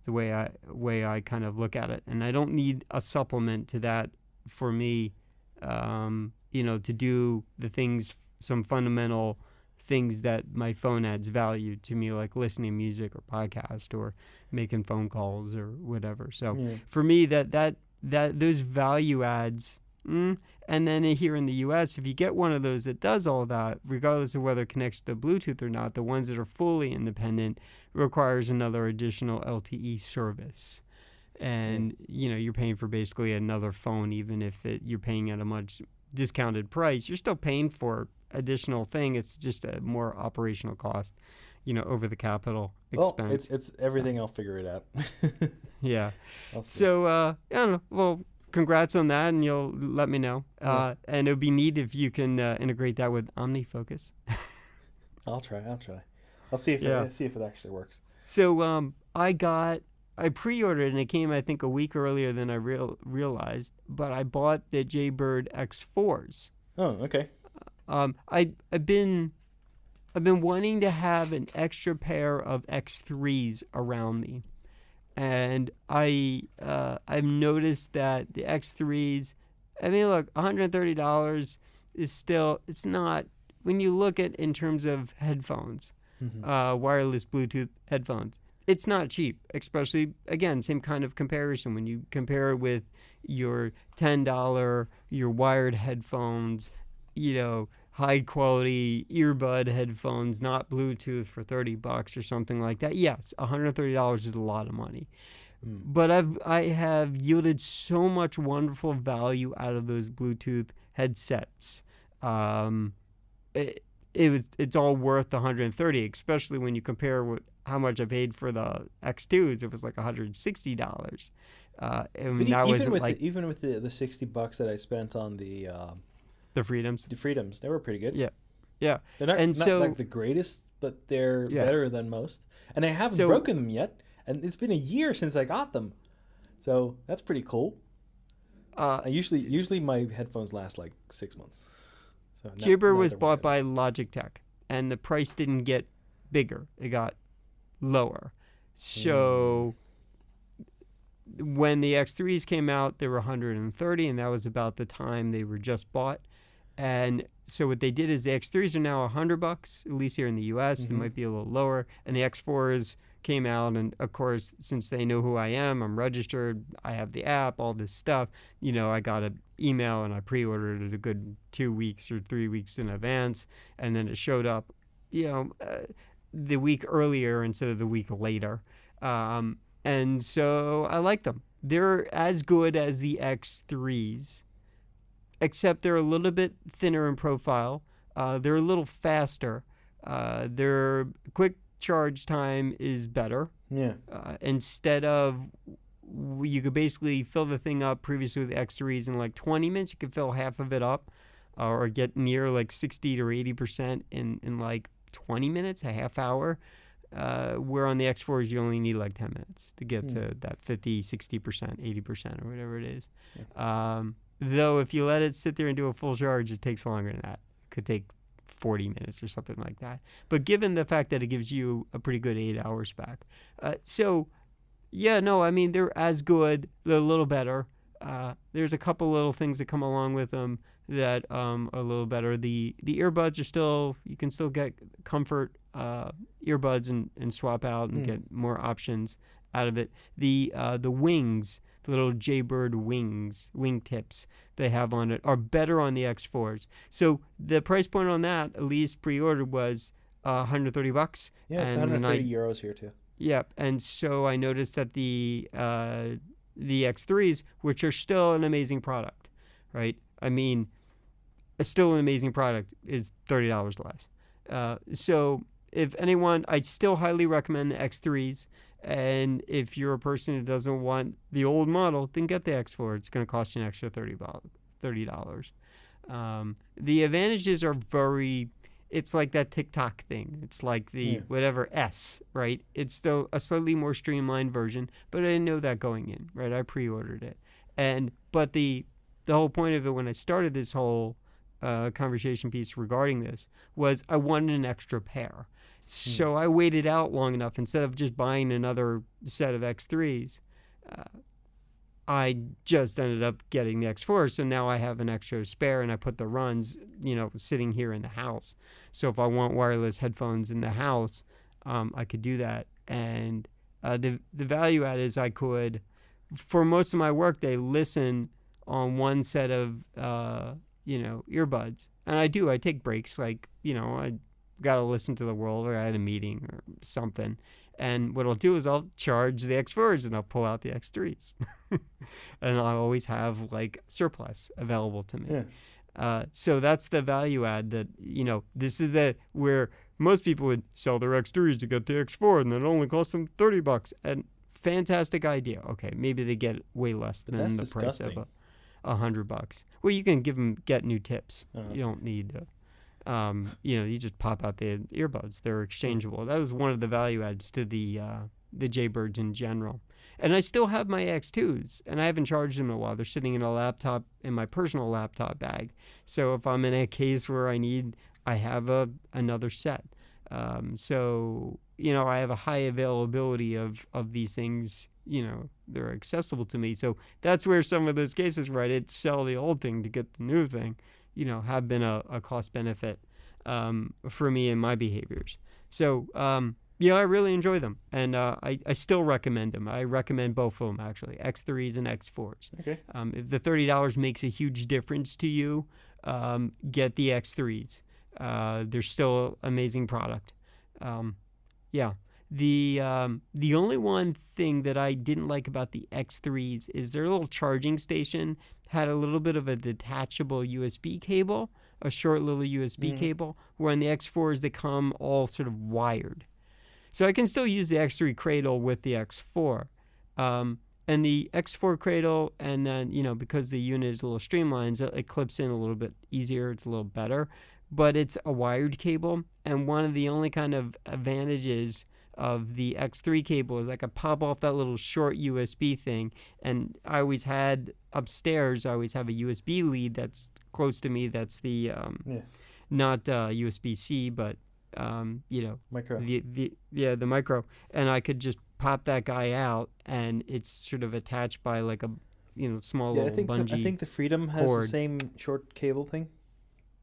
the way I kind of look at it, and I don't need a supplement to that for me, to do the things, some fundamental things that my phone adds value to me, like listening to music or podcast or making phone calls or whatever. So
Yeah.
for me, that those value adds. And then here in the U.S., if you get one of those that does all that, regardless of whether it connects to Bluetooth or not, the ones that are fully independent requires another additional LTE service. And, you're paying for basically another phone, even if you're paying at a much discounted price. You're still paying for additional thing. It's just a more operational cost, over the capital expense.
Well, it's everything. I'll figure it out.
Yeah.
I'll see.
So, I don't know. Well, congrats on that, and you'll let me know. And it would be neat if you can integrate that with OmniFocus.
I'll try. I'll see if it actually works.
So I pre-ordered, and it came, I think, a week earlier than I realized. But I bought the Jaybird X4s.
Oh, okay.
I've been wanting to have an extra pair of X3s around me. And I've noticed that the X3s, I mean, look, $130 is still, it's not, when you look at in terms of headphones, wireless Bluetooth headphones, it's not cheap, especially, again, same kind of comparison. When you compare it with your $10, your wired headphones, high quality earbud headphones, not Bluetooth, for $30 or something like that. Yes, $130 is a lot of money. But I have yielded so much wonderful value out of those Bluetooth headsets. It's all worth the $130, especially when you compare how much I paid for the X2s. It was like $160. And
But
that
even
wasn't
with
like
even with the $60 that I spent on the
Freedoms.
Freedoms, they were pretty good.
Yeah.
They're not,
And
not
so
like the greatest, but they're
Yeah.
better than most. And I haven't
So-
broken them yet, and it's been a year since I got them, so that's pretty cool. I usually my headphones last like 6 months. So
Jaybird was
they're
bought by
wireless.
Logitech, and the price didn't get bigger; it got lower.
Mm.
So when the X3s came out, they were 130, and that was about the time they were just bought. And so what they did is the X3s are now $100, at least here in the U.S. It
Mm-hmm.
might be a little lower, and the X4s came out, and of course, since they know who I am, I'm registered, I have the app, all this stuff. I got an email and I pre-ordered it a good 2 weeks or 3 weeks in advance, and then it showed up, the week earlier instead of the week later. And so I like them. They're as good as the X3s, except they're a little bit thinner in profile. They're a little faster. Their quick charge time is better.
Yeah.
Instead of, you could basically fill the thing up previously with X3s in like 20 minutes, you could fill half of it up, or get near like 60 to 80% in like 20 minutes, a half hour. Where on the X4s, you only need like 10 minutes to get to that 50, 60%, 80%, or whatever it is.
Yeah.
Though if you let it sit there and do a full charge, it takes longer than that. It could take 40 minutes or something like that. But given the fact that it gives you a pretty good 8 hours back. They're as good, they're a little better. There's a couple little things that come along with them that are a little better. The earbuds are still, you can still get comfort earbuds and swap out and get more options out of it. The wings, the little Jaybird wing tips they have on it are better on the X4s. So the price point on that, at least pre-ordered, was $130.
Yeah, it's 130 euros here too.
Yep, and so I noticed that the X3s, which are still an amazing product, right? I mean, still an amazing product, is $30 less. So if anyone, I still highly recommend the X3s. And if you're a person who doesn't want the old model, then get the X4. It's going to cost you an extra $30. The advantages are it's like that TikTok thing. It's like the whatever S, right? It's still a slightly more streamlined version, but I didn't know that going in, right? I pre-ordered it. But the whole point of it when I started this whole conversation piece regarding this was I wanted an extra pair. So I waited out long enough. Instead of just buying another set of X3s, I just ended up getting the X4. So now I have an extra spare, and I put the runs, sitting here in the house. So if I want wireless headphones in the house, I could do that. And the value add is I could, for most of my work, they listen on one set of earbuds, and I take breaks. Like I got to listen to the world, or I had a meeting or something. And what I'll do is I'll charge the X4s and I'll pull out the X3s. And I'll always have like surplus available to me.
Yeah.
So that's the value add that, this is where most people would sell their X3s to get the X4, and it only costs them $30. And fantastic idea. Okay, maybe they get way less than the price of $100. Well, you can get new tips. You don't need to. You just pop out the earbuds. They're exchangeable. That was one of the value adds to the Jaybirds in general. And I still have my X2s, and I haven't charged them in a while. They're sitting in my personal laptop bag. So if I'm in a case where I have another set. So I have a high availability of these things. They're accessible to me. So that's where some of those cases where I did sell the old thing to get the new thing, have been a cost benefit for me and my behaviors. So, I really enjoy them. And I still recommend them. I recommend both of them, actually, X3s and X4s.
Okay.
If the $30 makes a huge difference to you, get the X3s. They're still an amazing product. The only one thing that I didn't like about the X3s is their little charging station had a little bit of a detachable USB cable, a short little USB cable, where on the X4s they come all sort of wired. So I can still use the X3 cradle with the X4. And the X4 cradle, and then, because the unit is a little streamlined, it clips in a little bit easier. It's a little better. But it's a wired cable, and one of the only kind of advantages of the X3 cable is I could pop off that little short USB thing, and I always had upstairs, I always have a USB lead that's close to me. That's the not USB-C, but
micro.
The micro, and I could just pop that guy out, and it's sort of attached by like a small
Yeah,
little
I
bungee
think the Freedom has the
cord.
same short cable thing.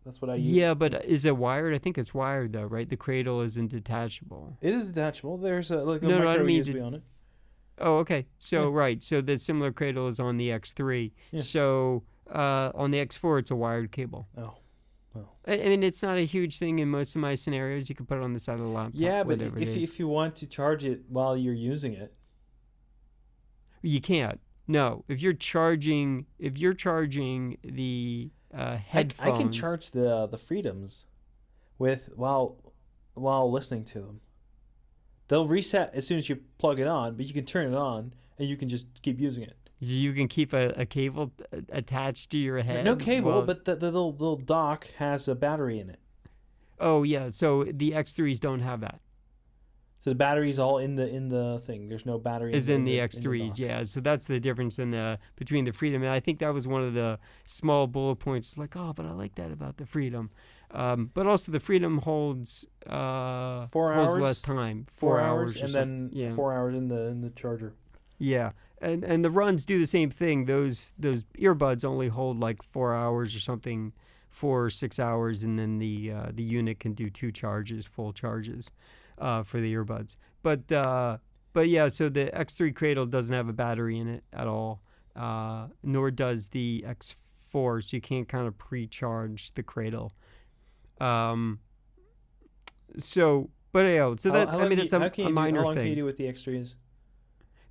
That's what I use.
Yeah, but is it wired? I think it's wired though, right? The cradle isn't detachable.
It is detachable. There's like a
No, no, I don't
micro
mean
USB
to.
on it.
Oh, okay.
Yeah,
So right, so the similar cradle is on the X3.
yeah.
So on the X4, it's a wired cable.
Oh, well.
I mean, it's not a huge thing in most of my scenarios. You can put it on the side of the laptop,
Yeah, but
whatever it is.
if you want to charge it while you're using it,
You can't. No, if you're charging the
I can
headphones,
charge the Freedoms with while listening to them. They'll reset as soon as you plug it on, but you can turn it on and you can just keep using it.
you can keep a cable attached to your
No
head.
cable,
Well,
but the little dock has a battery in it.
oh yeah. So the X3s don't have that.
So the battery's all in the thing. There's no battery
Is in the
in the
X3s,
dock.
yeah. So that's the difference in the between the Freedom, and I think that was one of the small bullet points. It's like, oh, but I like that about the Freedom, but also the Freedom holds
4 hours,
less time,
4 hours,
or
and
something.
then
Yeah,
4 hours in the charger.
yeah, and the runs do the same thing. Those earbuds only hold like 4 hours or something, 4 or 6 hours, and then the unit can do two charges, full charges, for the earbuds. But yeah, so the X3 Cradle doesn't have a battery in it at all, nor does the X4, so you can't kind of pre-charge the Cradle. Um, but yeah, so that
How
I
long
mean
do
it's
you, how can
a
you do? How
minor
long can you
thing.
do with the X3s?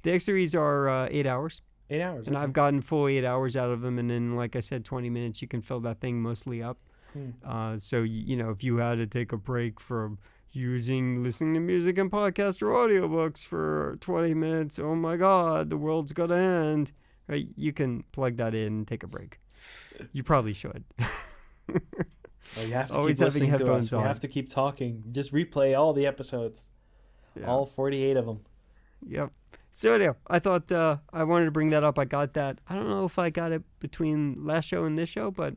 The X3s are 8 hours,
8 hours.
and
Okay.
I've gotten full 8 hours out of them, and then like I said, 20 minutes you can fill that thing mostly up.
Hmm.
So if you had to take a break from listening to music and podcasts or audiobooks for 20 minutes, oh my God, the world's gonna end. Right? You can plug that in and take a break. You probably should.
Well, you have to
Always
keep
having
listening to us.
headphones
We
on.
have to keep talking. Just replay all the episodes,
Yeah.
all 48 of them.
Yep. So anyhow, I thought I wanted to bring that up. I got that. I don't know if I got it between last show and this show, but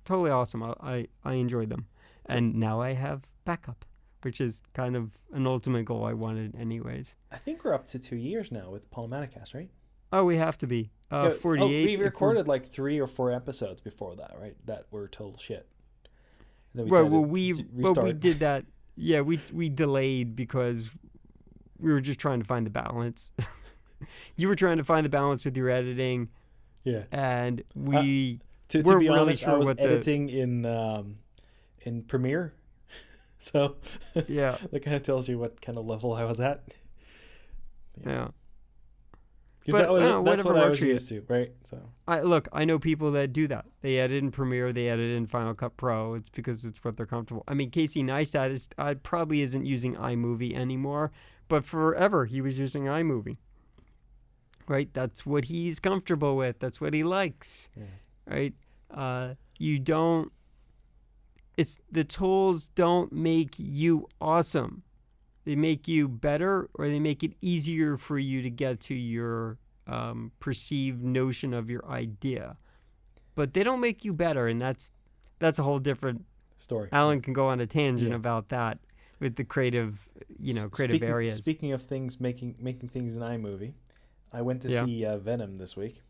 totally awesome. I enjoyed them, and now I have backup, which is kind of an ultimate goal I wanted, anyways.
I think we're up to 2 years now with Polymaticast, right?
Oh, we have to be
Yeah,
48.
we
if we're-
recorded like 3 or 4 episodes before that, right? That were total shit. And then we
Right.
decided
Well,
to
we
restart.
did that. Yeah, we delayed because we were just trying to find the balance. You were trying to find the balance with your editing,
Yeah.
and we
To
weren't
be
really
honest,
sure
I was
what
editing in Premiere, so
yeah
that kind of tells you what kind of level I was at.
yeah.
Because
But,
that's
whatever
what I
works
was
for you.
used to, right? So
I know people that do that. They edit in Premiere, they edit in Final Cut Pro. It's because it's what they're comfortable. I mean, Casey Neistat probably isn't using iMovie anymore, but forever he was using iMovie. Right? That's what he's comfortable with. That's what he likes.
yeah.
Right? You don't. It's the tools don't make you awesome. They make you better, or they make it easier for you to get to your perceived notion of your idea. But they don't make you better, and that's a whole different.
Story.
Alan can go on a tangent
Yeah.
about that with the creative, creative areas.
Speaking of things making things in iMovie, I went to
Yeah.
see Venom this week.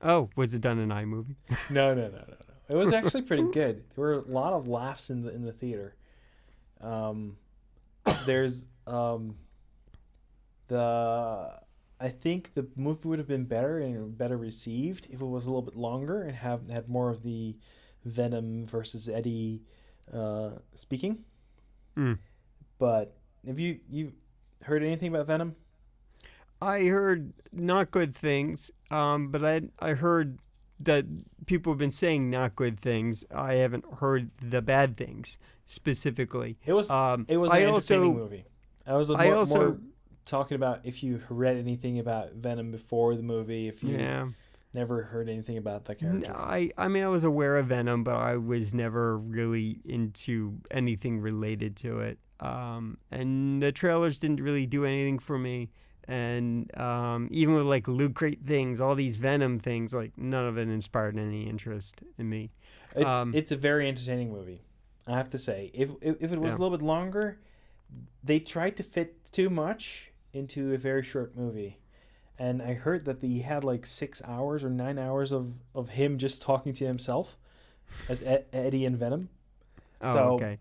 Oh, was it done in iMovie?
No. It was actually pretty good. There were a lot of laughs in the theater. There's I think the movie would have been better and better received if it was a little bit longer and had more of the Venom versus Eddie speaking.
Mm.
But have you heard anything about Venom?
I heard not good things, but I heard that people have been saying not good things. I haven't heard the bad things specifically.
It was an
I
entertaining
also
movie. I was more talking about if you read anything about Venom before the movie, if you never heard anything about that character.
I mean, I was aware of Venom, but I was never really into anything related to it. And the trailers didn't really do anything for me. And even with like Loot Crate things, all these Venom things, like none of it inspired any interest in me.
It's a very entertaining movie, I have to say. If it was a little bit longer, they tried to fit too much into a very short movie. And I heard that he had like 6 hours or 9 hours of him just talking to himself as Eddie and Venom.
Oh,
So
okay.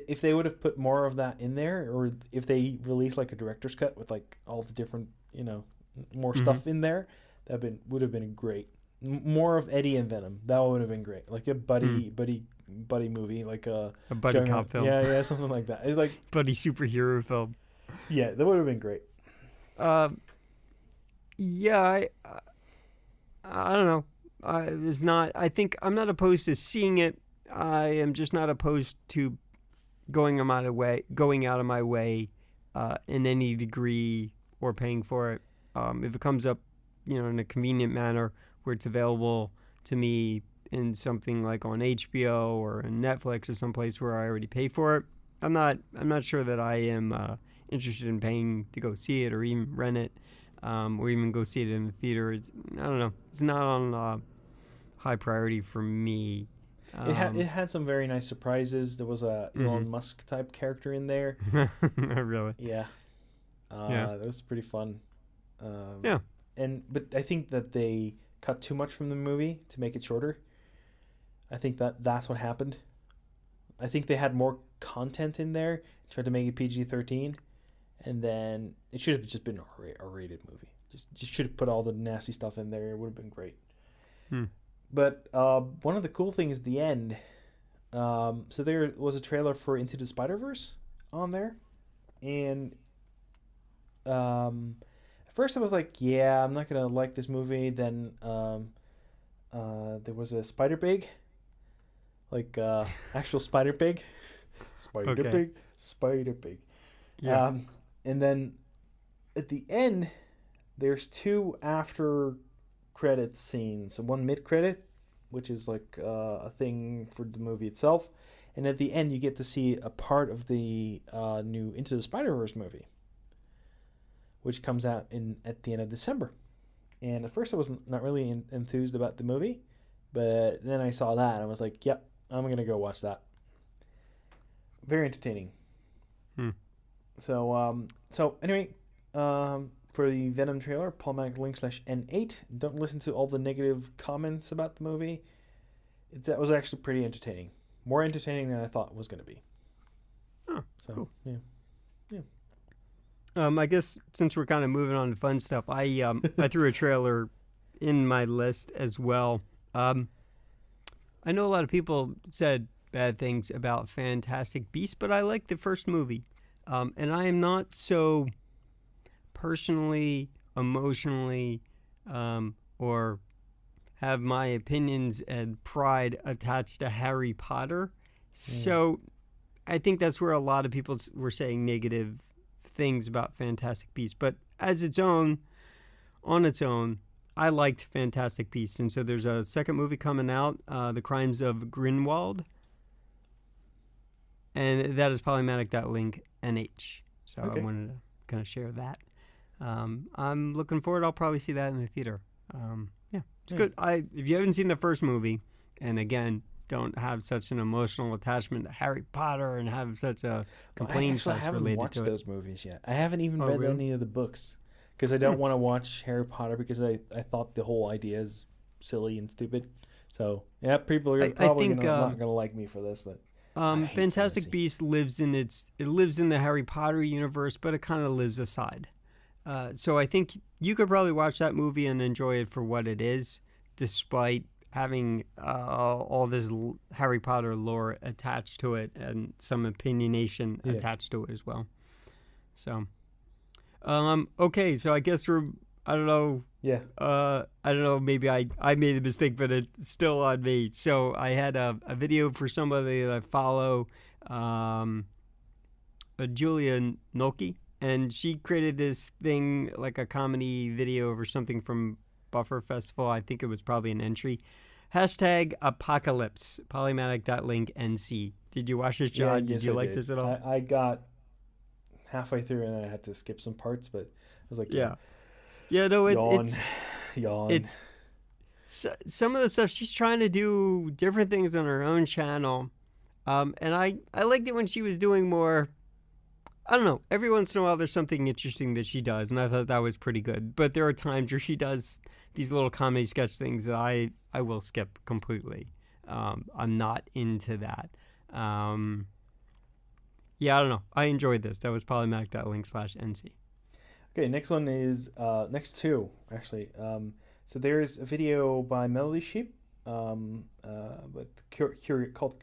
if they would have put more of that in there, or if they released like a director's cut with like all the different, more
Hmm.
stuff in there, that would have been great. More of Eddie and Venom, that would have been great. Like a
Hmm.
buddy movie, like
A buddy
going on,
cop film,
yeah, something like that. It's like,
buddy superhero film.
yeah, that would have been great.
Um, yeah, I don't know. It's not. I think I'm not opposed to seeing it. I am just not opposed to going out of my way, in any degree or paying for it. If it comes up, in a convenient manner where it's available to me in something like on HBO or in Netflix or someplace where I already pay for it, I'm not sure that I am interested in paying to go see it or even rent it, or even go see it in the theater. I don't know. It's not on high priority for me.
It had some very nice surprises. There was a
Mhm.
Elon Musk type character in there.
Really.
Yeah,
Yeah.
that was pretty fun. Um,
Yeah.
but I think that they cut too much from the movie to make it shorter. I think that's what happened. I think they had more content in there, tried to make it PG-13, and then it should have just been a rated movie. Just should have put all the nasty stuff in there. It would have been great.
Hmm.
But one of the cool things at the end, so there was a trailer for Into the Spider-Verse on there, and at first I was like, yeah, I'm not gonna like this movie. Then there was a Spider Pig, like actual Spider Pig, Spider
Okay.
Pig, Spider Pig.
Yeah.
Um, and then at the end, there's two after credits scenes. So one mid credit, which is like a thing for the movie itself, and at the end you get to see a part of the new Into the Spider Verse movie, which comes out in at the end of December. And at first I was not really enthused about the movie, but then I saw that and I was like, "Yep, I'm gonna go watch that." Very entertaining.
Hmm.
So anyway, for the Venom trailer, Polymatic link /N8. Don't listen to all the negative comments about the movie. That was actually pretty entertaining. More entertaining than I thought it was going to be.
Oh,
So
cool.
yeah, yeah.
I guess since we're kind of moving on to fun stuff, I threw a trailer in my list as well. Um, I know a lot of people said bad things about Fantastic Beasts, but I like the first movie, and I am not so personally, emotionally, or have my opinions and pride attached to Harry Potter.
Mm.
So I think that's where a lot of people were saying negative things about Fantastic Beasts. But on its own, I liked Fantastic Beasts. And so there's a second movie coming out, The Crimes of Grindelwald. And that is Polymatic.link NH. So I
Okay.
wanted to kind of share that. I'm looking forward. I'll probably see that in the theater. Yeah, it's
Yeah.
good. If you haven't seen the first movie, and again, don't have such an emotional attachment to Harry Potter and have such a
Well,
complaint
I
fest
haven't
related
watched
to it.
those movies yet. I haven't even
Oh,
read
really?
any of the books because I
Hmm.
don't want to watch Harry Potter because I thought the whole idea is silly and stupid. So yeah, people are
I
probably
think
gonna not gonna like me for this, but I hate
Fantastic
fantasy.
Beasts lives in the Harry Potter universe, but it kind of lives aside. So I think you could probably watch that movie and enjoy it for what it is, despite having all this Harry Potter lore attached to it and some opinionation
Yeah,
attached to it as well. So, okay, so I guess I don't know.
yeah.
I don't know. Maybe I made a mistake, but it's still on me. So I had a video for somebody that I follow, Julia Nolke, and she created this thing like a comedy video or something from Buffer Festival. I think it was probably an entry. Hashtag apocalypse, polymatic.link NC. Did you watch this,
Yeah,
John? Did
yes,
you
I
like
did.
this at all?
I got halfway through and then I had to skip some parts, but I was like, yeah,
Yeah. Yeah, no,
yawn, yawn.
it's some of the stuff she's trying to do different things on her own channel. And I liked it when she was doing more I don't know. Every once in a while, there's something interesting that she does, and I thought that was pretty good. But there are times where she does these little comedy sketch things that I will skip completely. I'm not into that. Um, yeah, I don't know. I enjoyed this. That was polymatic.link/NC.
Okay, next one is next two actually. So there's a video by Melody Sheep, called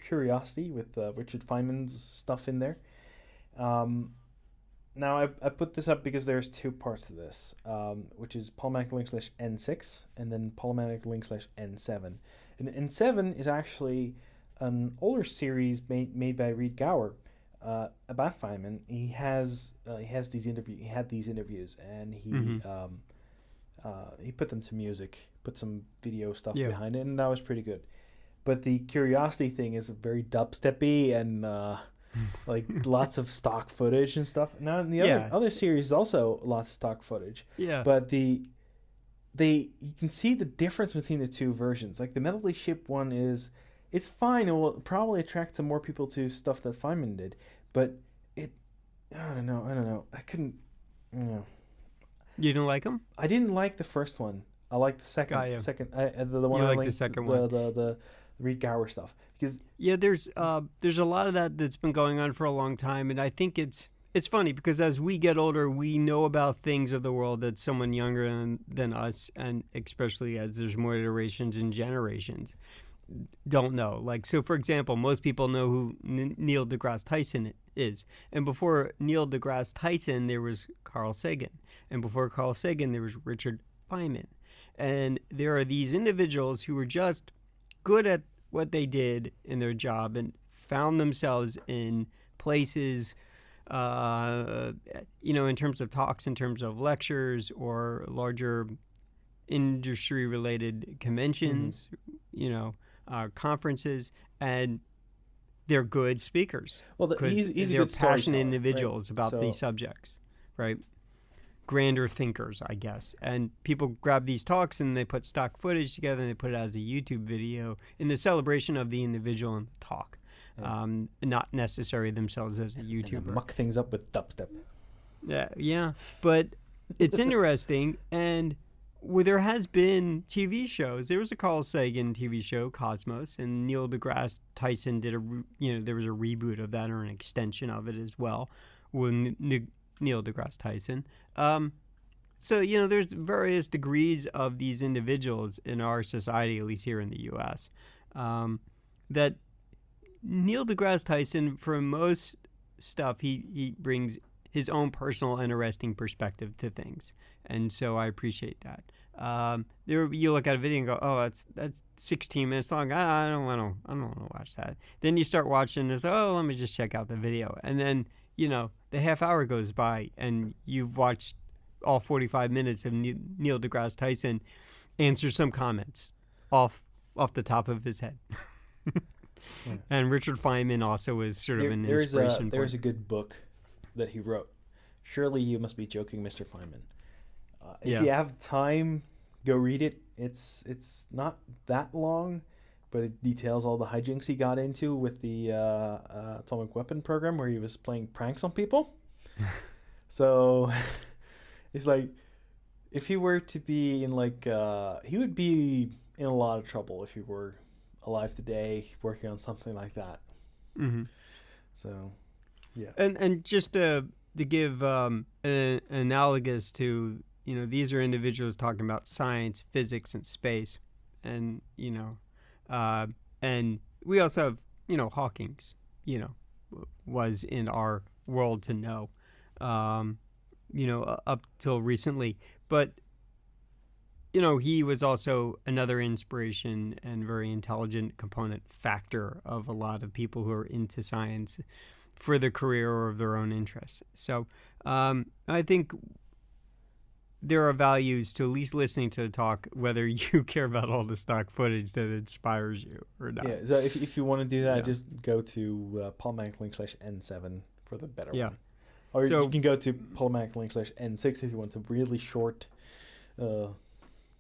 Curiosity with Richard Feynman's stuff in there. Um, Now I put this up because there's two parts to this, which is Polymatic link slash N6 and then Polymatic link slash N7. And N7 is actually an older series made by Reed Gower about Feynman. He had these interviews, and
Mm-hmm.
he put them to music, put some video stuff
Yeah.
behind it, and that was pretty good. But the Curiosity thing is very dubsteppy and like lots of stock footage and stuff. Now in the
Yeah.
other series also lots of stock footage,
Yeah.
but you can see the difference between the two versions. Like the Melody Ship one it's fine. It will probably attract some more people to stuff that Feynman did, but it I don't know. I couldn't. You know,
You didn't like them?
I didn't like the first one. I like the second.
Got you.
The one
You
I
like the
linked,
second one?
the Reed Gower stuff because
Yeah, there's a lot of that that's been going on for a long time, and I think it's funny because as we get older, we know about things of the world that someone younger than us, and especially as there's more iterations and generations, don't know. Like, so for example, most people know who Neil deGrasse Tyson is, and before Neil deGrasse Tyson, there was Carl Sagan, and before Carl Sagan, there was Richard Feynman, and there are these individuals who were just good at what they did in their job and found themselves in places, in terms of talks, in terms of lectures or larger industry related
mm-hmm.
conventions, conferences, and they're good speakers
Well,
because
he's a
they're
good
passionate
storyteller, right?
individuals about these
So
subjects, right? Grander thinkers, I guess. And people grab these talks and they put stock footage together and they put it as a YouTube video in the celebration of the individual in the talk,
yeah,
not necessarily themselves as a
and
YouTuber.
muck things up with dubstep.
Yeah, but it's interesting. And there has been TV shows. There was a Carl Sagan TV show, Cosmos, and Neil deGrasse Tyson did there was a reboot of that or an extension of it as well with Neil deGrasse Tyson. So, there's various degrees of these individuals in our society, at least here in the U.S., that Neil deGrasse Tyson, for most stuff, he brings his own personal, interesting perspective to things. And so I appreciate that. You look at a video and go, "Oh, that's 16 minutes long. I don't want to watch that." Then you start watching this. Oh, let me just check out the video, and then the half hour goes by, and you've watched all 45 minutes of Neil deGrasse Tyson answer some comments off the top of his head.
Yeah.
And Richard Feynman also is sort of an inspiration point.
There's a good book that he wrote. Surely you must be joking, Mr. Feynman. If you have time, go read it. It's not that long, but it details all the hijinks he got into with the atomic weapon program, where he was playing pranks on people. So it's like, if he were to be in he would be in a lot of trouble if he were alive today, working on something like that.
Mm-hmm.
So, yeah.
And just to give an analogous to, these are individuals talking about science, physics, and space, and and we also have Hawking's was in our world to know, up till recently, but he was also another inspiration and very intelligent component factor of a lot of people who are into science for their career or of their own interests. So I think there are values to at least listening to the talk, whether you care about all the stock footage that inspires you or not.
Yeah, so if you want to do that, just go to Polymatic link slash N7 for the better one. Or you can go to Polymatic link slash N6 if you want the really short,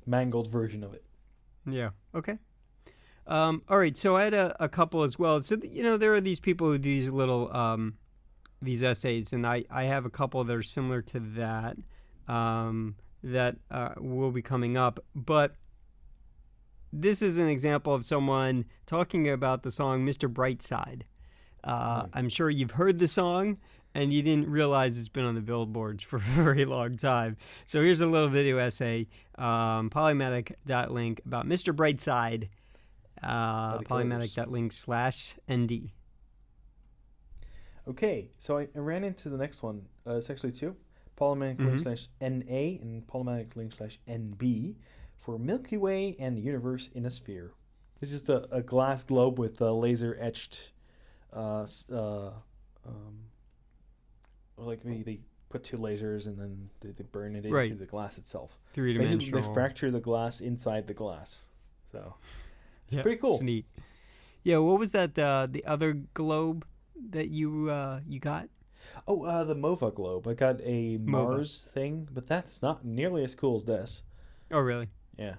mangled version of it.
Yeah. Okay. All right. So I had a couple as well. So there are these people who do these little these essays, and I have a couple that are similar to that that will be coming up. But this is an example of someone talking about the song Mr. Brightside. I'm sure you've heard the song and you didn't realize it's been on the billboards for a very long time. So here's a little video essay, Polymatic.link about Mr. Brightside, Polymatic.link/ND.
Okay, so I ran into the next one. It's actually two. Polymatic link/NA and Polymatic link/NB for Milky Way and Universe in a Sphere. It's just a glass globe with laser etched, like they put two lasers and then they burn it into the glass itself.
Three-dimensional.
They fracture the glass inside the glass. So it's pretty cool.
It's neat. Yeah, what was that? The other globe that you got?
Oh, the MOVA globe. I got a Mars thing, but that's not nearly as cool as this.
Oh, really?
Yeah.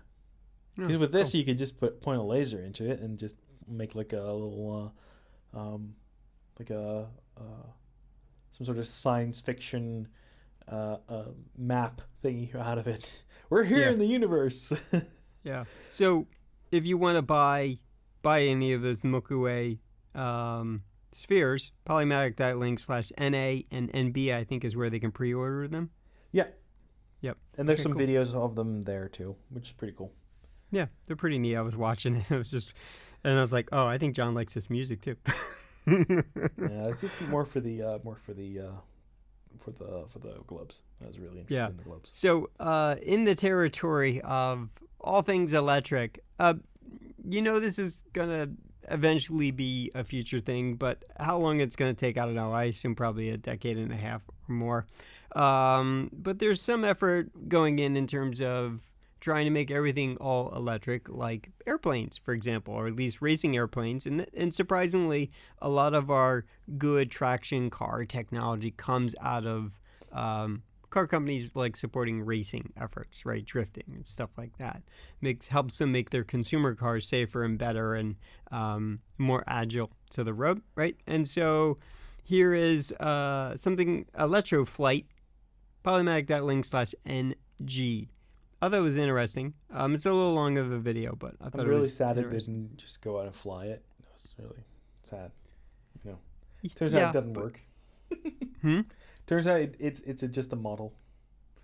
Because with this, you could just point a laser into it and just make like a little, some sort of science fiction map thingy out of it. We're here in the universe.
Yeah. So if you want to buy any of those Milky Way spheres, Polymatic.link/NA and NB, I think, is where they can pre-order them.
Yeah.
Yep.
And there's some videos of them there too, which is pretty cool.
Yeah, they're pretty neat. I was watching it. And I was like, oh, I think John likes this music too.
Yeah, it's just more for the globes. I was really interested in the globes.
So, in the territory of all things electric, this is gonna eventually be a future thing, but how long it's gonna take, I don't know. I assume probably a decade and a half or more. But there's some effort going in terms of trying to make everything all electric, like airplanes, for example, or at least racing airplanes. And surprisingly, a lot of our good traction car technology comes out of car companies like supporting racing efforts, right? Drifting and stuff like that. Helps them make their consumer cars safer and better and more agile to the road, right? And so here is something, Electroflight, Polymatic.link/NG. I thought it was interesting. It's a little long of a video, but I thought
I'm
it
really
was
sad it didn't just go out and fly it. It was really sad. Turns out it doesn't work. Turns out it's just a model.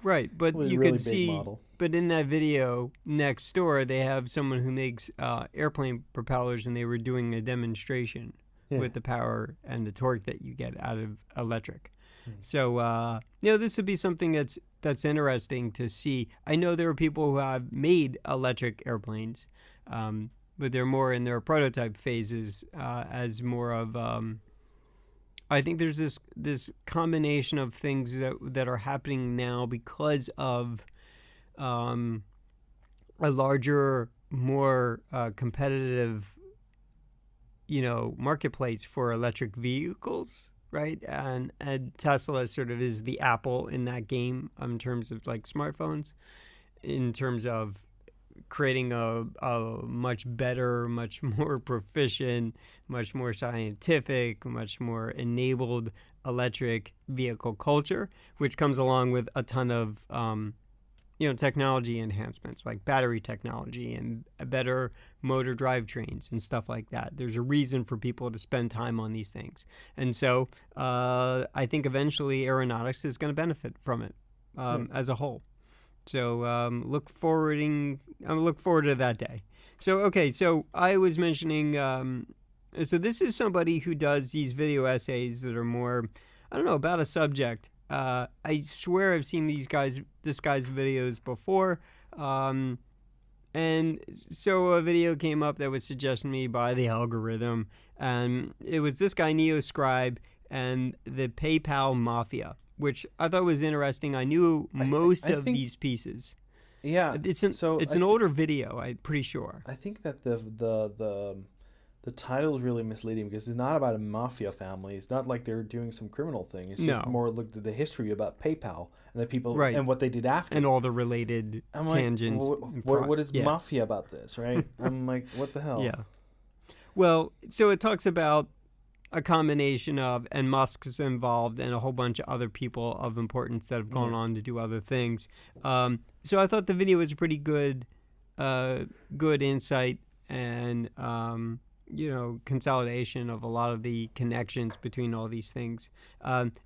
Right, but you
really
could see. Model. But in that video next door, they have someone who makes airplane propellers, and they were doing a demonstration with the power and the torque that you get out of electric. So, this would be something that's interesting to see. I know there are people who have made electric airplanes, but they're more in their prototype phases as more of. I think there's this combination of things that are happening now because of a larger, more competitive, marketplace for electric vehicles. Right, and Tesla sort of is the Apple in that game in terms of like smartphones, in terms of creating a much better, much more proficient, much more scientific, much more enabled electric vehicle culture, which comes along with a ton of technology enhancements like battery technology and better motor drivetrains and stuff like that. There's a reason for people to spend time on these things. And so I think eventually aeronautics is going to benefit from it as a whole. So look forward to that day. So I was mentioning, so this is somebody who does these video essays that are more, I don't know, about a subject. I swear I've seen this guy's videos before. And so a video came up that was suggested to me by the algorithm. And it was this guy, NeoScribe, and the PayPal Mafia, which I thought was interesting. I knew most of these pieces.
Yeah.
It's an older video, I'm pretty sure.
I think that the title is really misleading because it's not about a mafia family. It's not like they're doing some criminal thing. It's just more looked at the history about PayPal and the people and what they did after.
And all the related tangents.
What is mafia about this, right? I'm like, what the hell?
Yeah. Well, so it talks about a combination of, and Musk's involved, and a whole bunch of other people of importance that have gone on to do other things. So I thought the video was a pretty good insight and consolidation of a lot of the connections between all these things.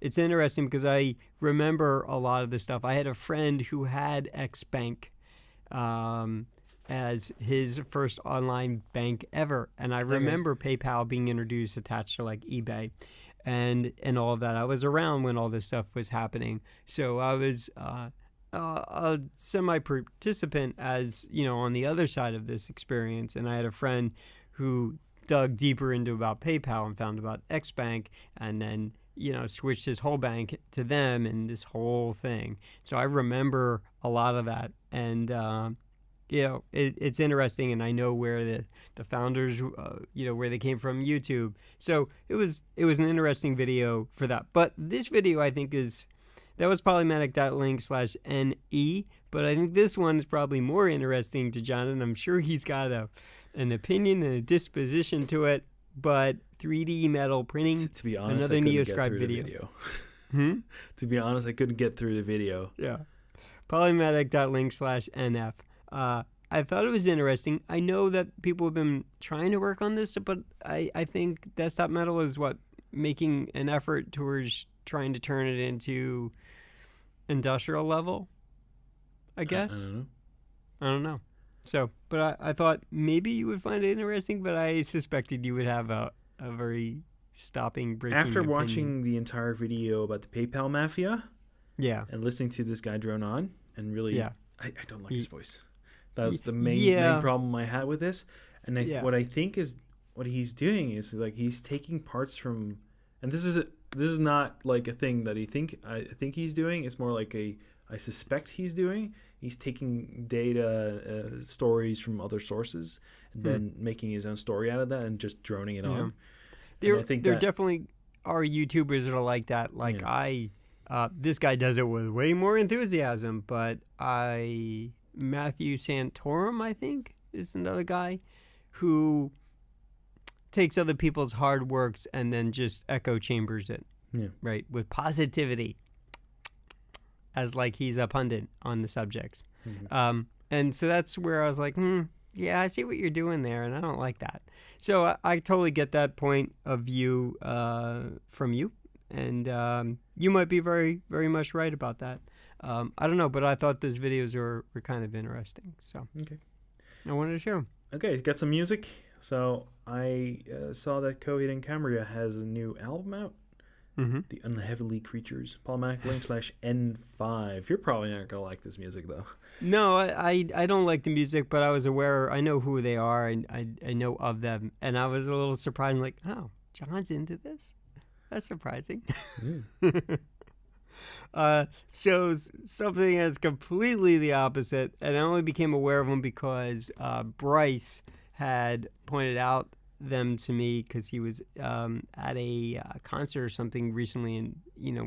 It's interesting because I remember a lot of this stuff. I had a friend who had XBank as his first online bank ever, and I remember PayPal being introduced attached to like eBay and all of that. I was around when all this stuff was happening, so I was a semi-participant as on the other side of this experience. And I had a friend who dug deeper into about PayPal and found about XBank, and then switched his whole bank to them and this whole thing. So I remember a lot of that, and it's interesting, and I know where the founders, where they came from, YouTube. So it was an interesting video for that. But this video, I think, that was Polymatic.link/NE, but I think this one is probably more interesting to John, and I'm sure he's got an opinion and a disposition to it. But 3D metal printing,
to be honest,
another
I couldn't
NeoScribe
get through
video.
The video. To be honest, I couldn't get through the video.
Yeah. Polymatic.link/NF. I thought it was interesting. I know that people have been trying to work on this, but I think desktop metal is making an effort towards trying to turn it into industrial level, I guess. I don't know. So, but I thought maybe you would find it interesting, but I suspected you would have a very breaking
After
opinion.
watching the entire video about the PayPal mafia,
yeah,
and listening to this guy drone on, and really,
yeah,
I don't like his voice. That's the main problem I had with this. And what I think is what he's doing is like he's taking parts from, and this is not like a thing that I think he's doing. It's more like I suspect he's doing. He's taking data stories from other sources and then making his own story out of that and just droning it on.
There definitely are YouTubers that are like that. Like this guy does it with way more enthusiasm, but Matthew Santorum, I think, is another guy who takes other people's hard works and then just echo chambers it, right, with positivity, as like he's a pundit on the subjects. And so that's where I was like, yeah, I see what you're doing there, and I don't like that. So I totally get that point of view from you, and you might be very, very much right about that. I don't know, but I thought those videos were kind of interesting. So I wanted to share them.
Okay, got some music. So I saw that Coheed and Cambria has a new album out. The Unheavenly Creatures. Polymatic.link/N5. You're probably not going to like this music, though.
No, I don't like the music, but I was aware. I know who they are, and I know of them. And I was a little surprised, like, oh, John's into this? That's surprising. So something that's completely the opposite, and I only became aware of them because Bryce had pointed out them to me because he was at a concert or something recently, and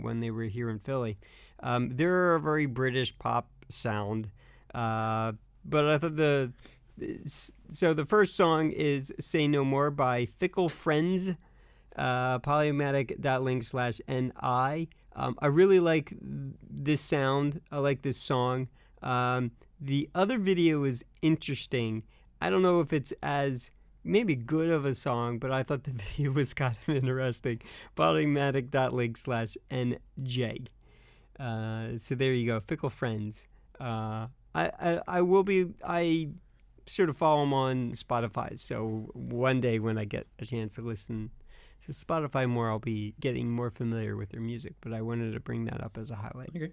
when they were here in Philly. They're a very British pop sound, but I thought the first song is "Say No More" by Fickle Friends. Polymatic.link/NI. I really like this sound. I like this song. The other video is interesting. I don't know if it's as maybe good of a song, but I thought the video was kind of interesting. Polymatic.link/NJ. So there you go. Fickle Friends. I sort of follow them on Spotify. So one day when I get a chance to listen to Spotify more, I'll be getting more familiar with their music, but I wanted to bring that up as a highlight.
Okay.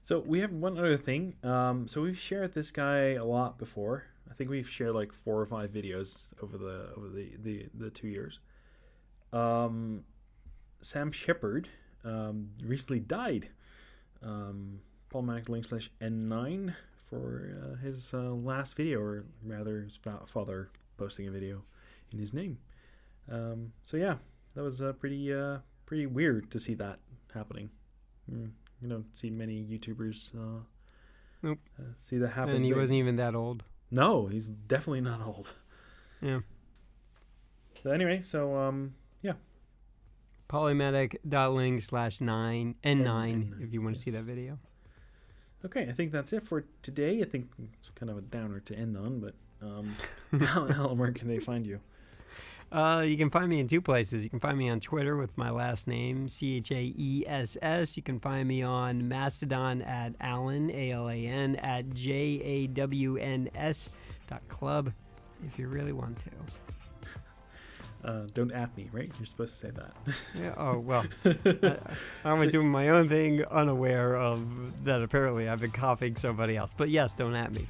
So we have one other thing. So we've shared this guy a lot before. I think we've shared like 4 or 5 videos over the 2 years. Sam Shepard recently died. Polymatic.link/N9 for his last video, or rather his father posting a video in his name. So yeah, that was pretty weird to see that happening. You don't see many YouTubers
nope.
See that happen.
And he wasn't even that old.
No, he's definitely not old.
Yeah.
So anyway, Yeah.
Polymatic.link/9 and 9 if you want to see that
Yes.
video.
Okay, I think that's it for today. I think it's kind of a downer to end on, but Alan, where can they find you?
You can find me in two places. You can find me on Twitter with my last name, CHAESS. You can find me on Mastodon at Alan, ALAN, at JAWNS.club if you really want to.
Don't at me, right? You're supposed to say that.
Yeah. Oh, well, I was doing my own thing, unaware of that apparently I've been copying somebody else. But yes, don't at me.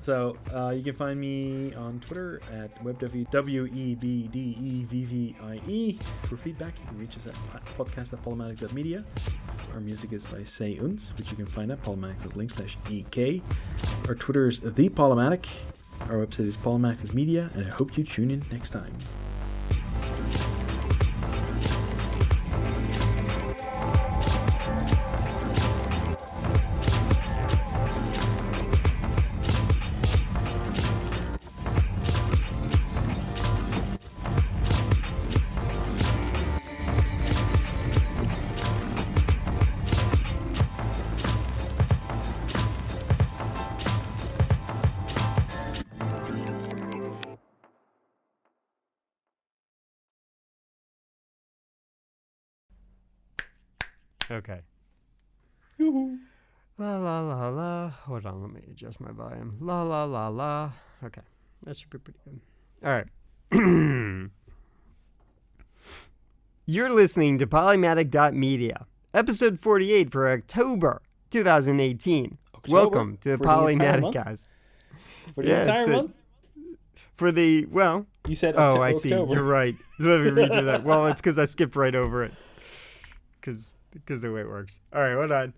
So you can find me on Twitter at WebDevie. For feedback, you can reach us at podcast@Polymatic.media. Our music is by Say Uns, which you can find at polymatic.link/ek. Our Twitter is The Polymatic. Our website is Polymatic.media, and I hope you tune in next time.
Okay.
Yoo-hoo.
La la la la. Hold on, let me adjust my volume. La la la la. Okay, that should be pretty good. All right. You're listening to Polymatic.media, episode 48 for October 2018.
October?
Welcome to the
For the entire
Polymaticast.
For the entire month?
For the, well,
You said
oh, I see.
October.
You're right. Let me redo that. Well, it's because I skipped right over it. Because the way it works. All right, hold on.